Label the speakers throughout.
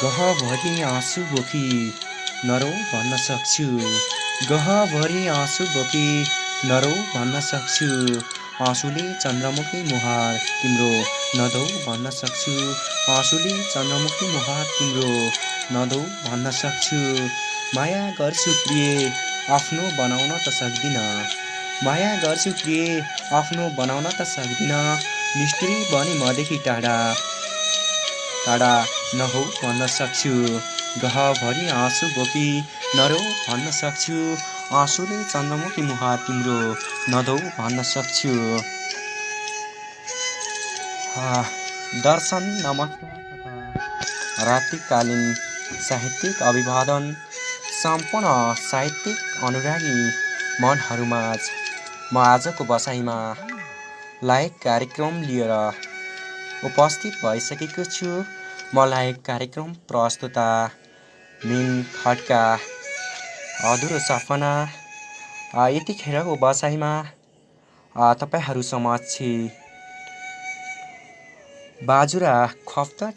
Speaker 1: गहभरि आँसु बोकी नरौ भन्न सक्छु। गहभरि आँसु बोकी नरौ भन्न सक्छु। आँसुले चन्द्रमुखी मुहार तिम्रो नधौ भन्न सक्छु। आँसुले चन्द्रमुखी मुहार तिम्रो नधौ भन्न सक्छु। माया गर्छु प्रिय आफ्नो बनाउन त सक्दिन। माया गर्छु प्रिय आफ्नो बनाउन त सक्दिन। निष्ठुरी बनी मदेखि टाढा टाढा नहौ भन्न सक्छु। गहभरि आँसु बोकी नरौ भन्न सक्छु। आँसुले चन्द्रमुखी मुहार तिम्रो नधौ भन्न सक्छु। दर्शन नमस्कार तथा रात्रिकालीन साहित्यिक अभिवादन सम्पूर्ण साहित्यिक अनुरागी मनहरूमाझ म आजको बसाइमा लायक कार्यक्रम लिएर उपस्थित भइसकेको छु। म लायक कार्यक्रम प्रस्तुता मिन खड्का अधुरो सपना यतिखेरको बसाइमा तपाईहरू समक्ष बाजुरा खप्तर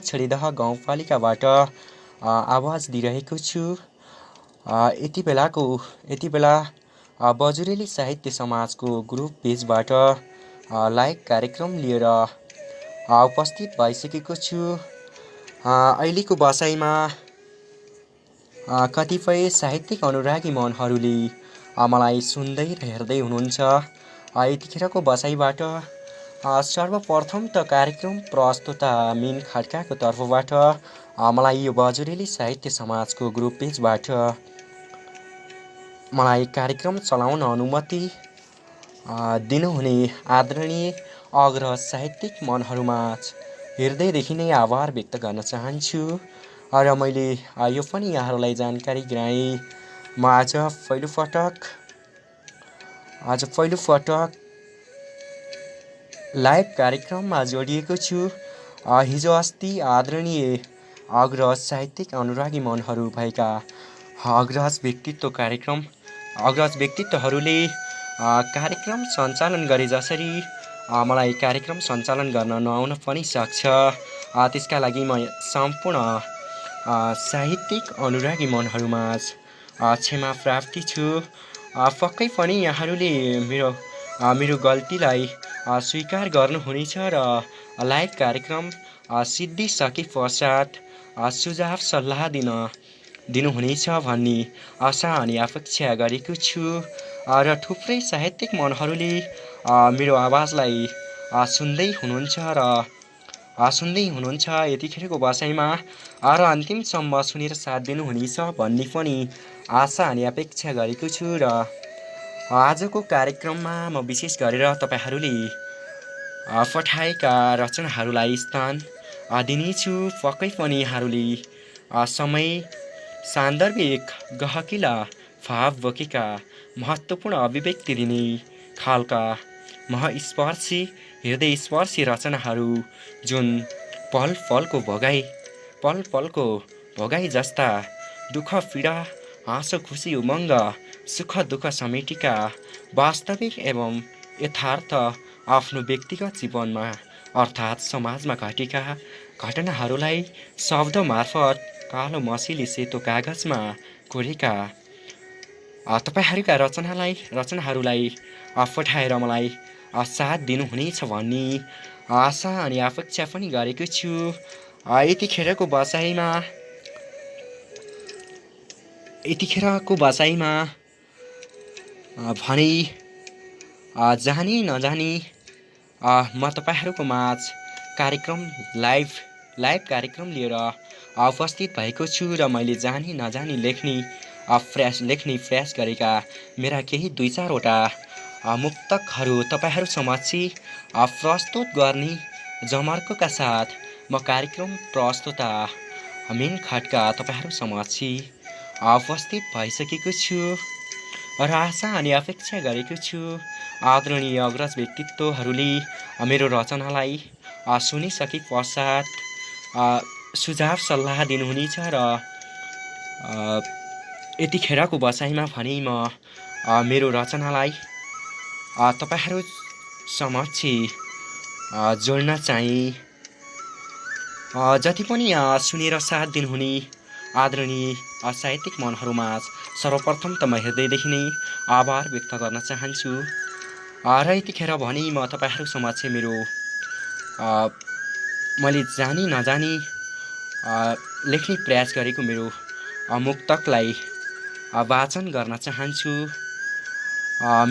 Speaker 1: छेडिदह गाउँपालिकाबाट आवाज दिइरहेको छु। यति बेला बजुरेली साहित्य समाजको ग्रुप पेजबाट लाइभ कार्यक्रम लिएर उपस्थित भइसकेको छु। अहिलेको बसाइमा कतिपय साहित्यिक अनुरागी मनहरूले मलाई सुन्दै र हेर्दै हुनुहुन्छ। यतिखेरको बसाइबाट सर्वप्रथम त कार्यक्रम प्रस्तुता मिन खड्काको तर्फबाट मलाई यो बजुरेली साहित्य समाजको ग्रुप पेजबाट मलाई कार्यक्रम चलाउन अनुमति दिनुहुने आदरणीय अग्रज साहित्यिक मनहरूमाझ हृदयदेखि नै आभार व्यक्त गर्न चाहन्छु। र मैले यो पनि यहाँहरूलाई जानकारी गराएँ, म आज पहिलोपटक लाइभ कार्यक्रममा जोडिएको छु। हिजो अस्ति आदरणीय अग्रज साहित्यिक अनुरागी मनहरू भएका अग्रज व्यक्तित्वहरूले कार्यक्रम सञ्चालन गरे जसरी मलाई कार्यक्रम सञ्चालन गर्न नआउन पनि सक्छ। त्यसका लागि म सम्पूर्ण साहित्यिक अनुरागी मनहरूमाझ क्षमा प्रार्थी छु। पक्कै पनि यहाँहरूले मेरो गल्तीलाई स्वीकार गर्नुहुनेछ र लाइभ कार्यक्रम सिद्धिसके पश्चात सुझाव सल्लाह दिनुहुनेछ भन्ने आशा अनि अपेक्षा गरेको छु। र थुप्रै साहित्यिक मनहरूले मेरो आवाजलाई सुन्दै हुनुहुन्छ यतिखेरको बसाइमा र अन्तिमसम्म सुनेर साथ दिनुहुनेछ भन्ने पनि आशा अनि अपेक्षा गरेको छु। र आजको कार्यक्रममा म विशेष गरेर तपाईहरूले पठाएका रचनाहरूलाई स्थान दिनेछु। पक्कै पनि यहाँहरूले समय सान्दर्भिक गहकिला भाव बोकेका महत्त्वपूर्ण अभिव्यक्ति दिने खालका हृदयस्पर्शी रचनाहरू जुन पल पलको भोगाई जस्ता दुःख पीडा हाँसो खुसी उमङ्ग सुख दुःख समेटेका वास्तविक एवं यथार्थ आफ्नो व्यक्तिगत जीवनमा अर्थात् समाजमा घटेका घटनाहरूलाई शब्द मार्फत कालो मसीले सेतो कागजमा कोरेका तपाईँहरूका रचनाहरूलाई पठाएर मलाई साथ दिनुहुनेछ भन्ने आशा अनि अपेक्षा पनि गरेको छु। यतिखेरको बसाइमा भने जानी नजानी म तपाईँहरूको माझ लाइभ कार्यक्रम लिएर उपस्थित भएको छु। र मैले जानी नजानी लेख्ने प्रयास गरेका मेरा केही 2-4वटा मुक्तकहरू तपाईँहरू समक्ष प्रस्तुत गर्ने जमर्कोका साथ म कार्यक्रम प्रस्तुता मिन खड्का तपाईँहरू समक्ष उपस्थित भइसकेको छु। र आशा अनि अपेक्षा गरेको छु आदरणीय अग्रज व्यक्तित्वहरूले मेरो रचनालाई सुनिसके पश्चात सुझाव सल्लाह दिनुहुनेछ। र यतिखेरको बसाइमा भने म मेरो रचनालाई तपाईँहरू समक्ष जोड्न चाहिँ जति पनि सुनेर साथ दिनुहुने आदरणीय साहित्यिक मनहरूमा सर्वप्रथम त म हृदयदेखि नै आभार व्यक्त गर्न चाहन्छु। र यतिखेर भने म तपाईँहरू समक्ष मेरो मैले जानी नजानी लेख्ने प्रयास गरेको मेरो मुक्तकलाई वाचन गर्न चाहन्छु।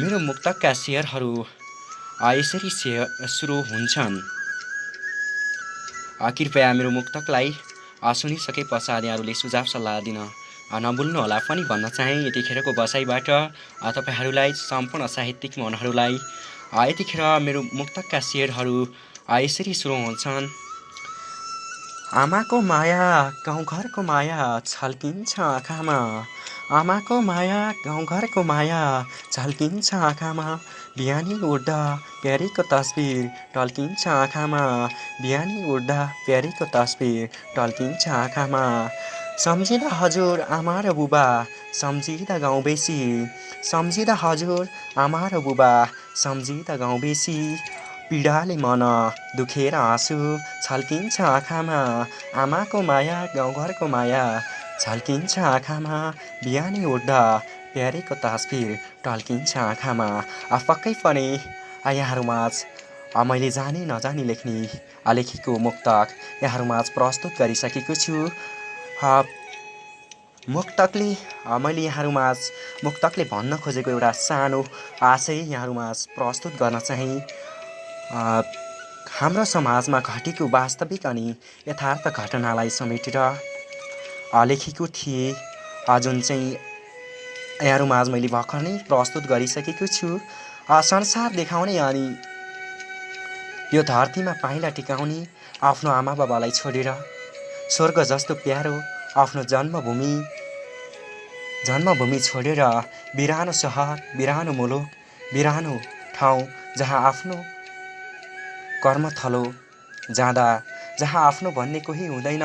Speaker 1: मेरो मुक्तकका शेयरहरू यसरी सुरु हुन्छन्। कृपया मेरो मुक्तकलाई सुनिसके पश्चात यहाँहरूले सुझाव सल्लाह दिन नभुल्नुहोला पनि भन्न चाहे। यतिखेरको बसाइबाट तपाईँहरूलाई सम्पूर्ण साहित्यिक मनहरूलाई यतिखेर मेरो मुक्तकका शेयरहरू यसरी सुरु हुन्छन्। आमाको माया गाउँघरको माया छल्किन्छ आँखामा, आमाको माया गाउँघरको माया झल्किन्छ आँखामा, बिहानी उड्दा प्यारीको तस्बिर टल्किन्छ आँखामा, बिहानी उड्दा प्यारीको तस्बिर टल्किन्छ आँखामा। सम्झिँदा हजुर आमा र बुबा सम्झिँदा गाउँ बेसी, सम्झिँदा हजुर आमा र बुबा सम्झिँदा गाउँ बेसी, पीडाले मन दुखेर आँसु छल्किन्छ आँखामा, आमाको माया गाउँघरको माया झल्किन्छ आँखामा, बिहानी उड्दा प्यारीको तस्बिर टल्किन्छ आँखामा। पक्कै पनि यहाँहरूमाझ मैले जानी नजानी लेखेको मुक्तक यहाँहरूमाझ प्रस्तुत गरिसकेको छु। मुक्तकले मैले यहाँहरूमाझ मुक्तकले भन्न खोजेको एउटा सानो आशय यहाँहरूमाझ प्रस्तुत गर्न चाहे। हाम्रो समाजमा घटेको वास्तविक अनि यथार्थ घटनालाई समेटेर लेखेको थिएँ, जुन चाहिँ यहाँहरूमाझ मैले भर्खर नै प्रस्तुत गरिसकेको छु। संसार देखाउने अनि यो धरतीमा पाइला टिकाउने आफ्नो आमा बाबालाई छोडेर स्वर्ग जस्तो प्यारो आफ्नो जन्मभूमि छोडेर बिरानो सहर, बिरानो मुलुक, बिरानो ठाउँ जहाँ आफ्नो कर्मथलो जाँदा, जहाँ आफ्नो भन्ने कोही हुँदैन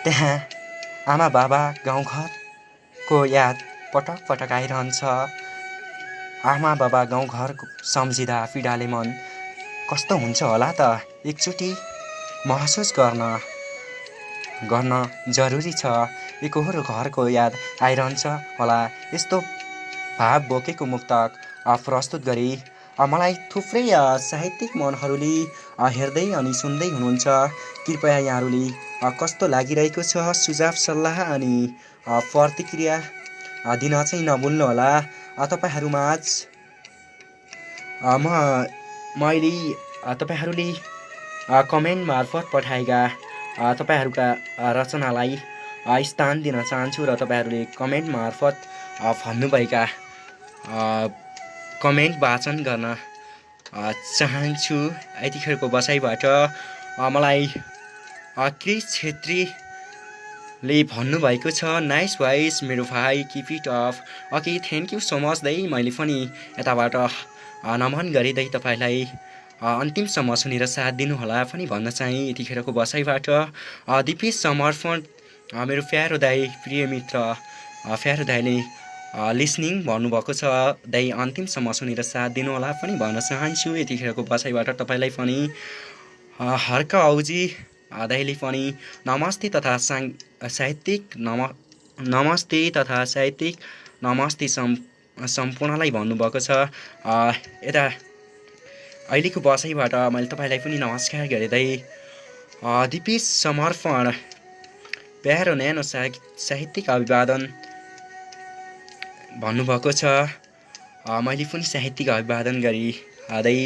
Speaker 1: त्यहाँ आमा बाबा गाउँघरको याद पटक पटक आइरहन्छ। आमा बाबा गाउँघरको सम्झिँदा पीडाले मन कस्तो हुन्छ होला त एकचोटि महसुस गर्न जरुरी छ। एकहोरो घरको याद आइरहन्छ होला। यस्तो भाव बोकेको मुक्तक प्रस्तुत गरी मलाई थुप्रै साहित्यिक मनहरूले हेर्दै अनि सुन्दै हुनुहुन्छ। कृपया यहाँहरूले कस्तो लागिरहेको छ सुझाव सल्लाह अनि प्रतिक्रिया दिन चाहिँ नभुल्नुहोला। तपाईँहरूमाझ मैले तपाईँहरूले कमेन्ट मार्फत पठाएका तपाईँहरूका रचनालाई स्थान दिन चाहन्छु र तपाईँहरूले कमेन्ट मार्फत भन्नुभएका कमेन्ट वाचन गर्न चाहन्छु। यतिखेरको बसाइबाट मलाई क्रिस छेत्रीले भन्नुभएको छ, नाइस भोइस मेरो भाइ, keep it off. Okay, thank you so much दाइ। मैले पनि यताबाट नमन गरिँदै तपाईँलाई अन्तिमसम्म सुनेर साथ दिनुहोला पनि भन्न चाहेँ। यतिखेरको बसाइबाट दिपेश समर्पण मेरो प्यारो दाइ, प्रिय मित्र प्यारो दाइले लिसनिङ भन्नुभएको छ। दाइ अन्तिमसम्म सुनेर साथ दिनुहोला पनि भन्न चाहन्छु। यतिखेरको बसाइबाट तपाईँलाई पनि हर्क औजी दाइले पनि नमस्ते तथा साहित्यिक नमस्ते सम्पूर्णलाई भन्नुभएको छ। यता अहिलेको बसाइबाट मैले तपाईँलाई पनि नमस्कार गरिँदै दिपेश समर्पण प्यारो न्यानो साहित्यिक अभिवादन भन्नुभएको छ। मैले पनि साहित्यिक अभिवादन गरिँदै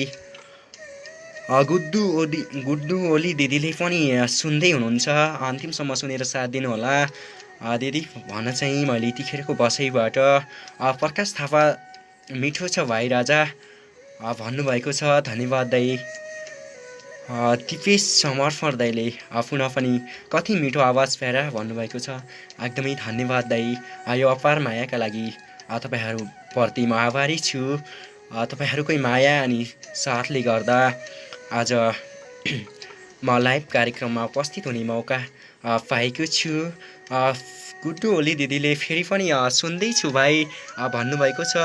Speaker 1: गुड्डु ओली दिदीले पनि सुन्दै हुनुहुन्छ, अन्तिमसम्म सुनेर साथ दिनुहोला दिदी भन्न चाहिँ मैले यतिखेरको बसाइबाट। प्रकाश थापा मिठो छ भाइ राजा भन्नुभएको छ, धन्यवाद दाइ। दिपेश समर्पण दाइले पुनः पनि कति मिठो आवाज प्यारा भन्नुभएको छ, एकदमै धन्यवाद दाइ। यो अपार मायाका लागि तपाईँहरूप्रति म आभारी छु। तपाईँहरूकै माया अनि साथले गर्दा आज म लाइभ कार्यक्रममा उपस्थित हुने मौका पाएको छु। गुड्डु ओली दिदीले फेरि पनि सुन्दैछु भाइ भन्नुभएको छ।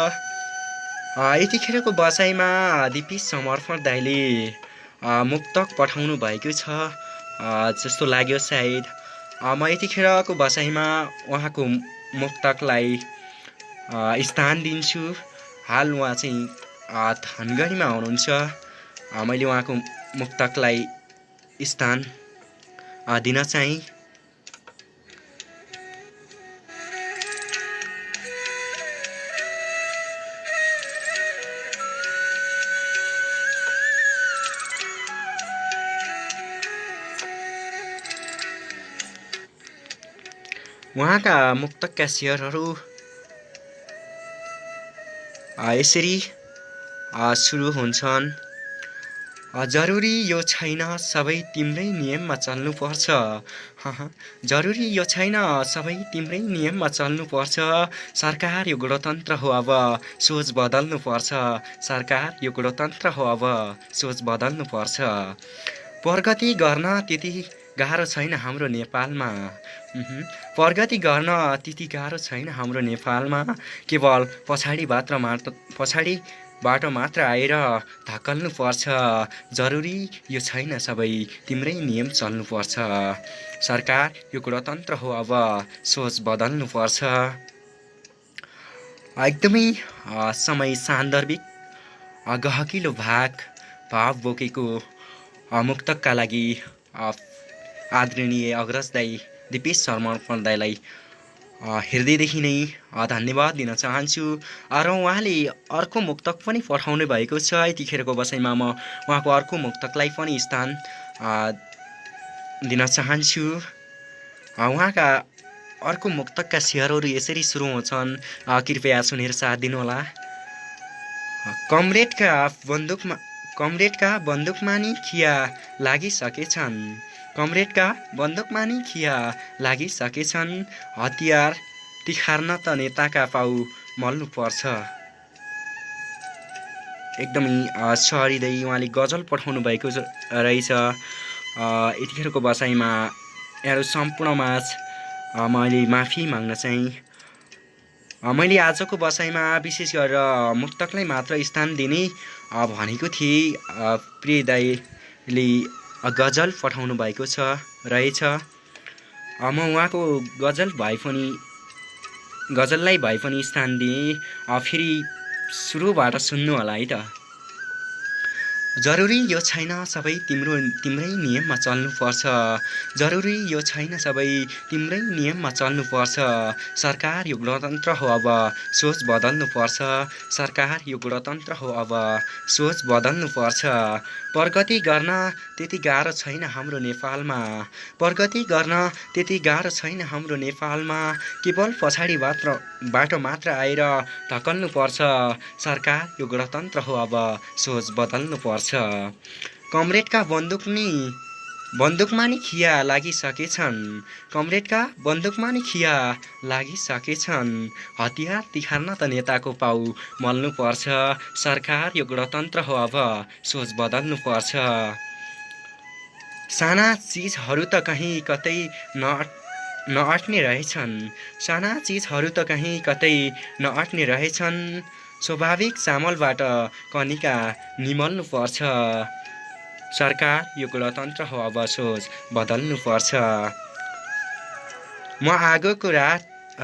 Speaker 1: यतिखेरको बसाइमा दिपी समर्पण दाइले मुक्तक पठाउनु भएको छ जस्तो लाग्यो सायद। म यतिखेरको बसाइमा उहाँको मुक्तकलाई स्थान दिन्छु। हाल उहाँ चाहिँ धनगढीमा हुनुहुन्छ। मैले उहाँको मुक्तकलाई स्थान दिन चाहिँ उहाँका मुक्तकका शेयरहरू यसरी सुरु हुन्छन्। जरुरी यो छैन सबै तिम्रै नियममा चल्नुपर्छ। जरुरी यो छैन सबै तिम्रै नियममा चल्नुपर्छ। सरकार यो गणतन्त्र हो अब सोच बदल्नुपर्छ। सरकार यो गणतन्त्र हो अब सोच बदल्नुपर्छ। प्रगति गर्न त्यति गाह्रो छैन हाम्रो नेपालमा। प्रगति गर्न त्यति गाह्रो छैन हाम्रो नेपालमा। केवल पछाडिबाट मात्र आएर धकल्नुपर्छ। जरुरी यो छैन सबै तिम्रै नियम चल्नुपर्छ। सरकार यो गणतन्त्र हो अब सोच बदल्नुपर्छ। एकदमै समय सान्दर्भिक गहकिलो भाव बोकेको मुक्तकका लागि आदरणीय अग्रज दाई दिपेश समर्पण दाईलाई हृदयदेखि नै धन्यवाद दिन चाहन्छु। र उहाँले अर्को मुक्तक पनि पठाउनु भएको छ। यतिखेरको बसाइमा म उहाँको अर्को मुक्तकलाई पनि स्थान दिन चाहन्छु। उहाँका अर्को मुक्तकका शेयरहरू यसरी सुरु हुन्छन्, कृपया सुनेर साथ दिनुहोला। कमरेडका बन्दुकमा नि खिया लागिसकेछन्। कमरेडका बन्दुकमा नि खिया लागिसकेछन्। हतियार तिखार्न त नेताका पाउ मल्नुपर्छ। एकदमै सहृदय उहाँले गजल पठाउनु भएको रहेछ। यतिखेरको बसाइमा यहाँहरू सम्पूर्णमाझ मैले माफी माग्न चाहिँ मैले आजको बसाइमा विशेष गरेर मुक्तकलाई मात्र स्थान दिने भनेको थिएँ। प्रिय दाइले गजल पठाउनु भएको रहेछ। म उहाँको गजललाई भए पनि स्थान दिएँ। फेरि सुरुबाट सुन्नु होला है त। जरुरी यो छैन सबै तिम्रै नियममा चल्नुपर्छ। जरुरी यो छैन सबै तिम्रै नियममा चल्नुपर्छ। सरकार यो गणतन्त्र हो अब सोच बदल्नुपर्छ। सरकार यो गणतन्त्र हो अब सोच बदल्नुपर्छ। प्रगति गर्न त्यति गाह्रो छैन हाम्रो नेपालमा। प्रगति गर्न त्यति गाह्रो छैन हाम्रो नेपालमा। केवल पछाडिबाट मात्र आएर धकल्नुपर्छ। सरकार यो गणतन्त्र हो अब सोच बदल्नुपर्छ। कमरेडका बन्दुकमा नि खिया लागिसकेछन्। कमरेडका बन्दुकमा नि खिया लागिसकेछन्। हतियार तिखार्न त नेताको पाउ मल्नुपर्छ। सरकार यो गणतन्त्र हो अब सोच बदल्नुपर्छ। साना चिजहरू त कहीँ कतै नअट्ने रहेछन्। साना चिजहरू त कहीँ कतै नअट्ने रहेछन्। स्वाभाविक चामलबाट कनिका निमल्नुपर्छ। सरकार यो गणतन्त्र हो अब सोच बदल्नुपर्छ। म आगोको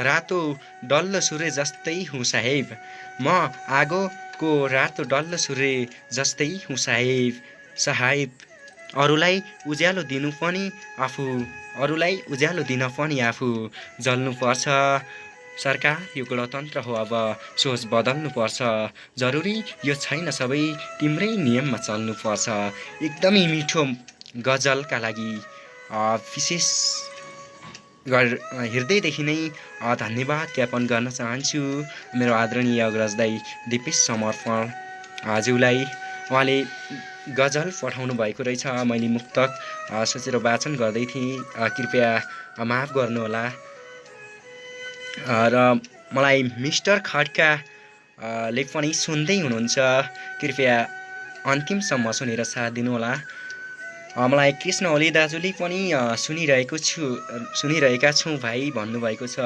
Speaker 1: रातो डल्लो सूर्य जस्तै हुँ साहेब। म आगोको रातो डल्लो सूर्य जस्तै हुँ साहेब। अरूलाई उज्यालो दिन पनि आफू जल्नुपर्छ। सरकार यो गणतन्त्र हो अब सोच बदल्नुपर्छ। जरुरी यो छैन सबै तिम्रै नियममा चल्नुपर्छ। एकदमै मिठो गजलका लागि विशेष हृदयदेखि नै धन्यवाद ज्ञापन गर्न चाहन्छु मेरो आदरणीय अग्रज दाई दिपेश समर्पण ज्यूलाई। उहाँले गजल पठाउनु भएको रहेछ। मैले मुक्तक सोचेर वाचन गर्दै थिएँ, कृपया माफ गर्नुहोला। र मलाई मिस्टर खड्काले पनि सुन्दै हुनुहुन्छ, कृपया अन्तिमसम्म सुनेर साथ दिनुहोला। मलाई कृष्ण ओली दाजुले पनि सुनिरहेका छौँ भाइ भन्नुभएको छ।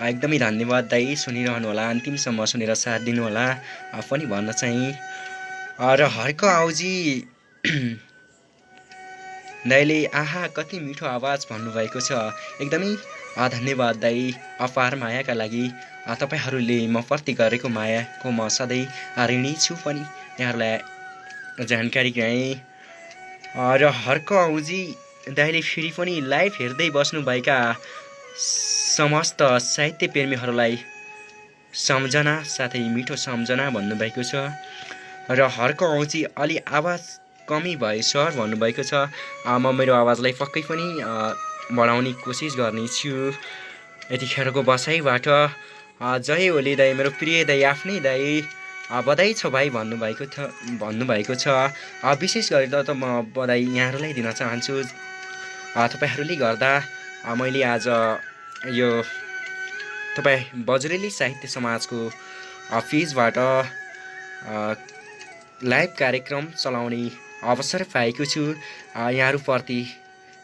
Speaker 1: एकदमै धन्यवाद दाइ, सुनिरहनु होला, अन्तिमसम्म सुनेर साथ दिनुहोला पनि भन्न चाहिँ। र हर्क आउजी दाइले आहा कति मिठो आवाज भन्नुभएको छ। एकदमै धन्यवाद दाइ, अपार मायाका लागि। तपाईँहरूले म प्रति गरेको मायाको म सधैँ ऋणी छु पनि यहाँहरूलाई जानकारी गराएँ। र हर्क आउजी दाइले फेरि पनि लाइभ हेर्दै बस्नुभएका समस्त साहित्य प्रेमीहरूलाई सम्झना साथै मिठो सम्झना भन्नुभएको छ। र हर्क आउजी अलि आवाज कमी भयो सर भन्नुभएको छ। म मेरो आवाजलाई पक्कै पनि बढाउने कोसिस गर्नेछु यतिखेरको बसाइबाट। जय ओली दाई, मेरो प्रिय दाई, आफ्नै दाई, बधाई छ भाइ भन्नुभएको छ। विशेष गरेर त म बधाई यहाँहरूलाई दिन चाहन्छु। तपाईँहरूले गर्दा मैले आज यो तपाईँ बज्रेली साहित्य समाजको अफिसबाट लाइभ कार्यक्रम चलाउने अवसर पाएको छु। यहाँहरूप्रति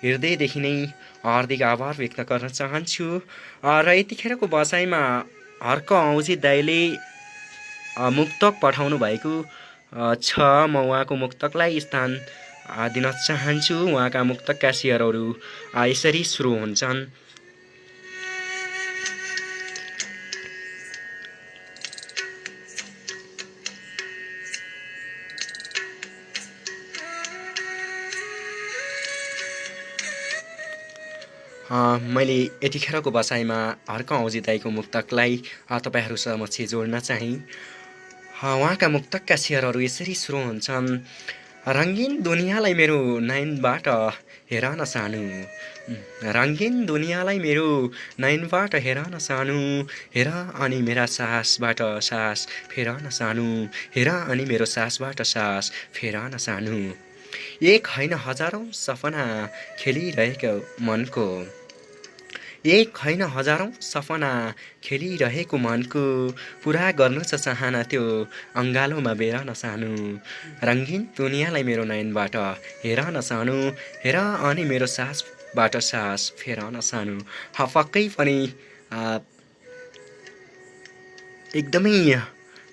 Speaker 1: हृदयदेखि नै हार्दिक आभार व्यक्त गर्न चाहन्छु। र यतिखेरको बसाइमा हर्क आउजी दाइले मुक्तक पठाउनु भएको छ। म उहाँको मुक्तकलाई स्थान दिन चाहन्छु। उहाँका मुक्तकका शेरहरू यसरी सुरु हुन्छन्। मैले यतिखेरको बसाइमा हर्क आउजी दाइको मुक्तकलाई तपाईँहरू समक्ष जोड्न चाहिँ। उहाँका मुक्तकका शेरहरू यसरी सुरु हुन्छन्। रङ्गीन दुनियाँलाई मेरो नयनबाट हेर न सानो, रङ्गीन दुनियाँलाई मेरो नयनबाट हेर न सानो, हेर अनि मेरा सासबाट सास फेर न सानो, हेर अनि मेरो सासबाट सास फेर न सानो। एक होइन हजारौँ सपना खेलिरहेको मनको, एक होइन हजारौँ सपना खेलिरहेको मनको, पुरा गर्नु छ चाहना त्यो अङ्गालोमा बेर न सानो, रङ्गीन दुनियाँलाई मेरो नयनबाट हेर न सानो, हेर अनि मेरो सासबाट सास फेर न सानो। पक्कै पनि एकदमै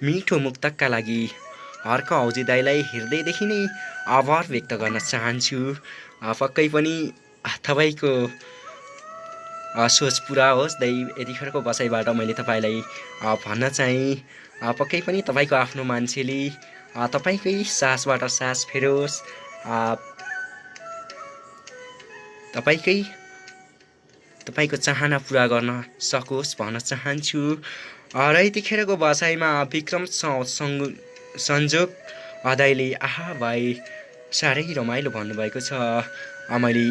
Speaker 1: मिठो मुक्तकका लागि हर्क आउजी दाइलाई हृदयदेखि नै आभार व्यक्त गर्न चाहन्छु। पक्कै पनि तपाईँको सोच पुरा होस् दाइ। यतिखेरको बसाइबाट मैले तपाईँलाई भन्न चाहिँ पक्कै पनि तपाईँको आफ्नो मान्छेले तपाईँकै सासबाट सास फेरोस्, तपाईँको चाहना पुरा गर्न सकोस् भन्न चाहन्छु। र यतिखेरको बसाइमा विक्रम संजोग दाइले आहा भाइ साह्रै रमाइलो भन्नुभएको छ। मैले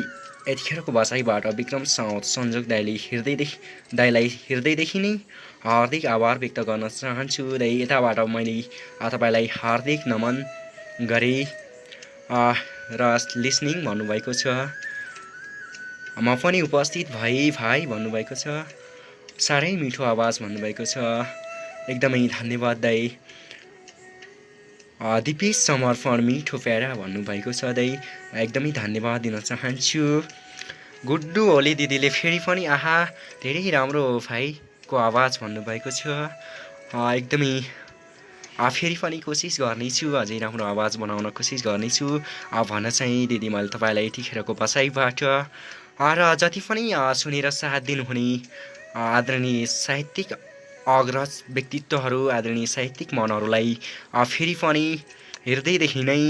Speaker 1: यतिखेरको बसाइबाट विक्रम संजोग दाइलाई हृदयदेखि नै हार्दिक आभार व्यक्त गर्न चाहन्छु। दाइ यताबाट मैले तपाईँलाई हार्दिक नमन गरेँ र लिसनिङ भन्नुभएको छ। म पनि उपस्थित भएँ भाइ भन्नुभएको छ। साह्रै मिठो आवाज भन्नुभएको छ। एकदमै धन्यवाद दाइ। दिपेश समर्पण मिठो प्यारा भन्नुभएको छ दाइ, एकदमै धन्यवाद दिन चाहन्छु। गुड्डु ओली दिदीले फेरि पनि आहा धेरै राम्रो भाइको आवाज भन्नुभएको छ। एकदमै फेरि पनि कोसिस गर्नेछु, अझै राम्रो आवाज बनाउन कोसिस गर्नेछु भन्न चाहिँ दिदी मैले तपाईँलाई यतिखेरको बसाइबाट। र जति पनि सुनेर साथ दिनुहुने आदरणीय साहित्यिक अग्रज व्यक्तित्वहरू, आदरणीय साहित्यिक मनहरूलाई फेरि पनि हृदयदेखि नै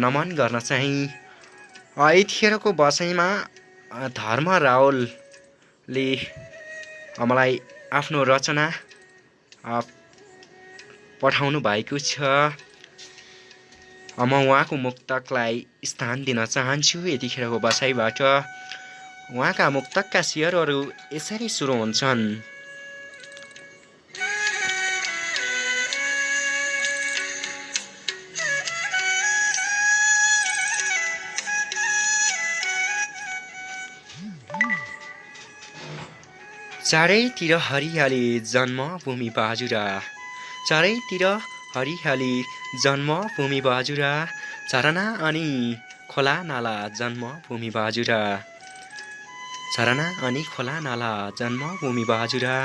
Speaker 1: नमन गर्न चाहिँ। यतिखेरको बसाइमा धर्म रावलले मलाई आफ्नो रचना पठाउनु भएको छ। म उहाँको मुक्तकलाई स्थान दिन चाहन्छु यतिखेरको बसाइबाट। उहाँका मुक्तकका शेरहरू यसरी सुरु हुन्छन्। चारैतिर हरियाली जन्मभूमि बाजुरा, चारैतिर हरियाली जन्मभूमि बाजुरा, झरना अनि खोला नाला जन्मभूमि बाजुरा झरना अनि खोला नाला जन्मभूमि बाजुरा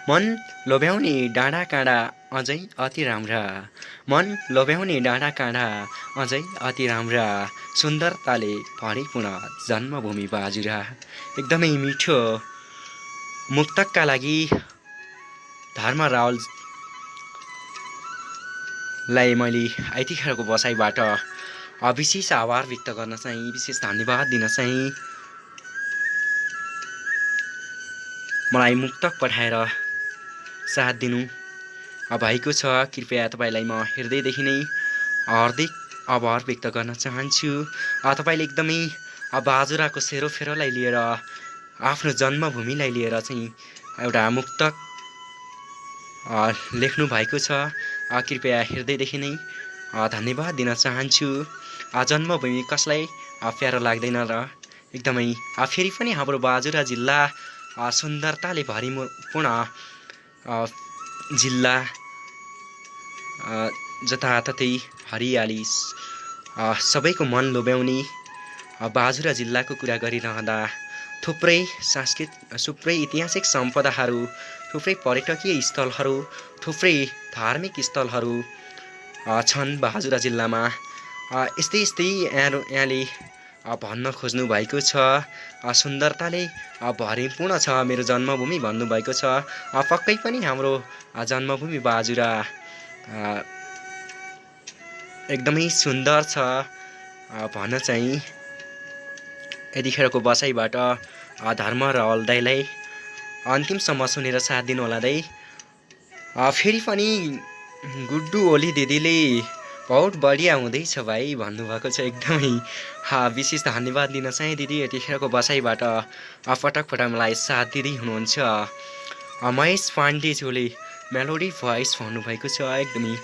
Speaker 1: मन लोभ्याउने डाँडा काँडा अझै अति राम्रा मन लोभ्याउने डाँडा काँडा अझै अति राम्रा सुन्दरताले भरिपूर्ण जन्मभूमि बाजुरा। एकदमै मिठो मुक्तकका लागि धर्म रावललाई मैले यतिखेरको बसाइबाट विशेष आभार व्यक्त गर्न चाहिँ विशेष धन्यवाद दिन चाहिँ मलाई मुक्तक पठाएर साथ दिनु भएको छ। कृपया तपाईँलाई म हृदयदेखि नै हार्दिक आभार व्यक्त गर्न चाहन्छु। तपाईँले एकदमै बाजुराको सेरोफेरोलाई लिएर आफ्नो जन्मभूमिलाई लिएर चाहिँ एउटा मुक्तक लेख्नु भएको छ। कृपया हृदयदेखि नै धन्यवाद दिन चाहन्छु। जन्मभूमि कसलाई प्यारो लाग्दैन र एकदमै फेरि पनि हाम्रो बाजुरा जिल्ला सुन्दरताले भरिपूर्ण जिल्ला जताततै हरियाली सबैको मन लोभ्याउने बाजुरा जिल्लाको कुरा गरिरहँदा थुप्रै थुप्रै ऐतिहासिक सम्पदाहरू, थुप्रै पर्यटकीय स्थलहरू, थुप्रै धार्मिक स्थलहरू छन् बाजुरा जिल्लामा। यस्तै यहाँले भन्न खोज्नु भएको छ। सुन्दरताले भरिपूर्ण छ मेरो जन्मभूमि भन्नुभएको छ। पक्कै पनि हाम्रो जन्मभूमि बाजुरा एकदमै सुन्दर छ भन्न चाहिँ यतिखेरको बसाइबाट धर्म रावल दाइलाई अन्तिमसम्म सुनेर साथ दिनु होला दाइ। फेरि पनि गुड्डु ओली दिदीले बहुत बढिया हुँदैछ भाइ भन्नुभएको छ। एकदमै विशेष धन्यवाद दिन चाहिँ दिदी यतिखेरको बसाइबाट पटक मलाई साथ दिँदै हुनुहुन्छ। महेश पाण्डेज्यूले मेलोडी भोइस भन्नुभएको छ। एकदमै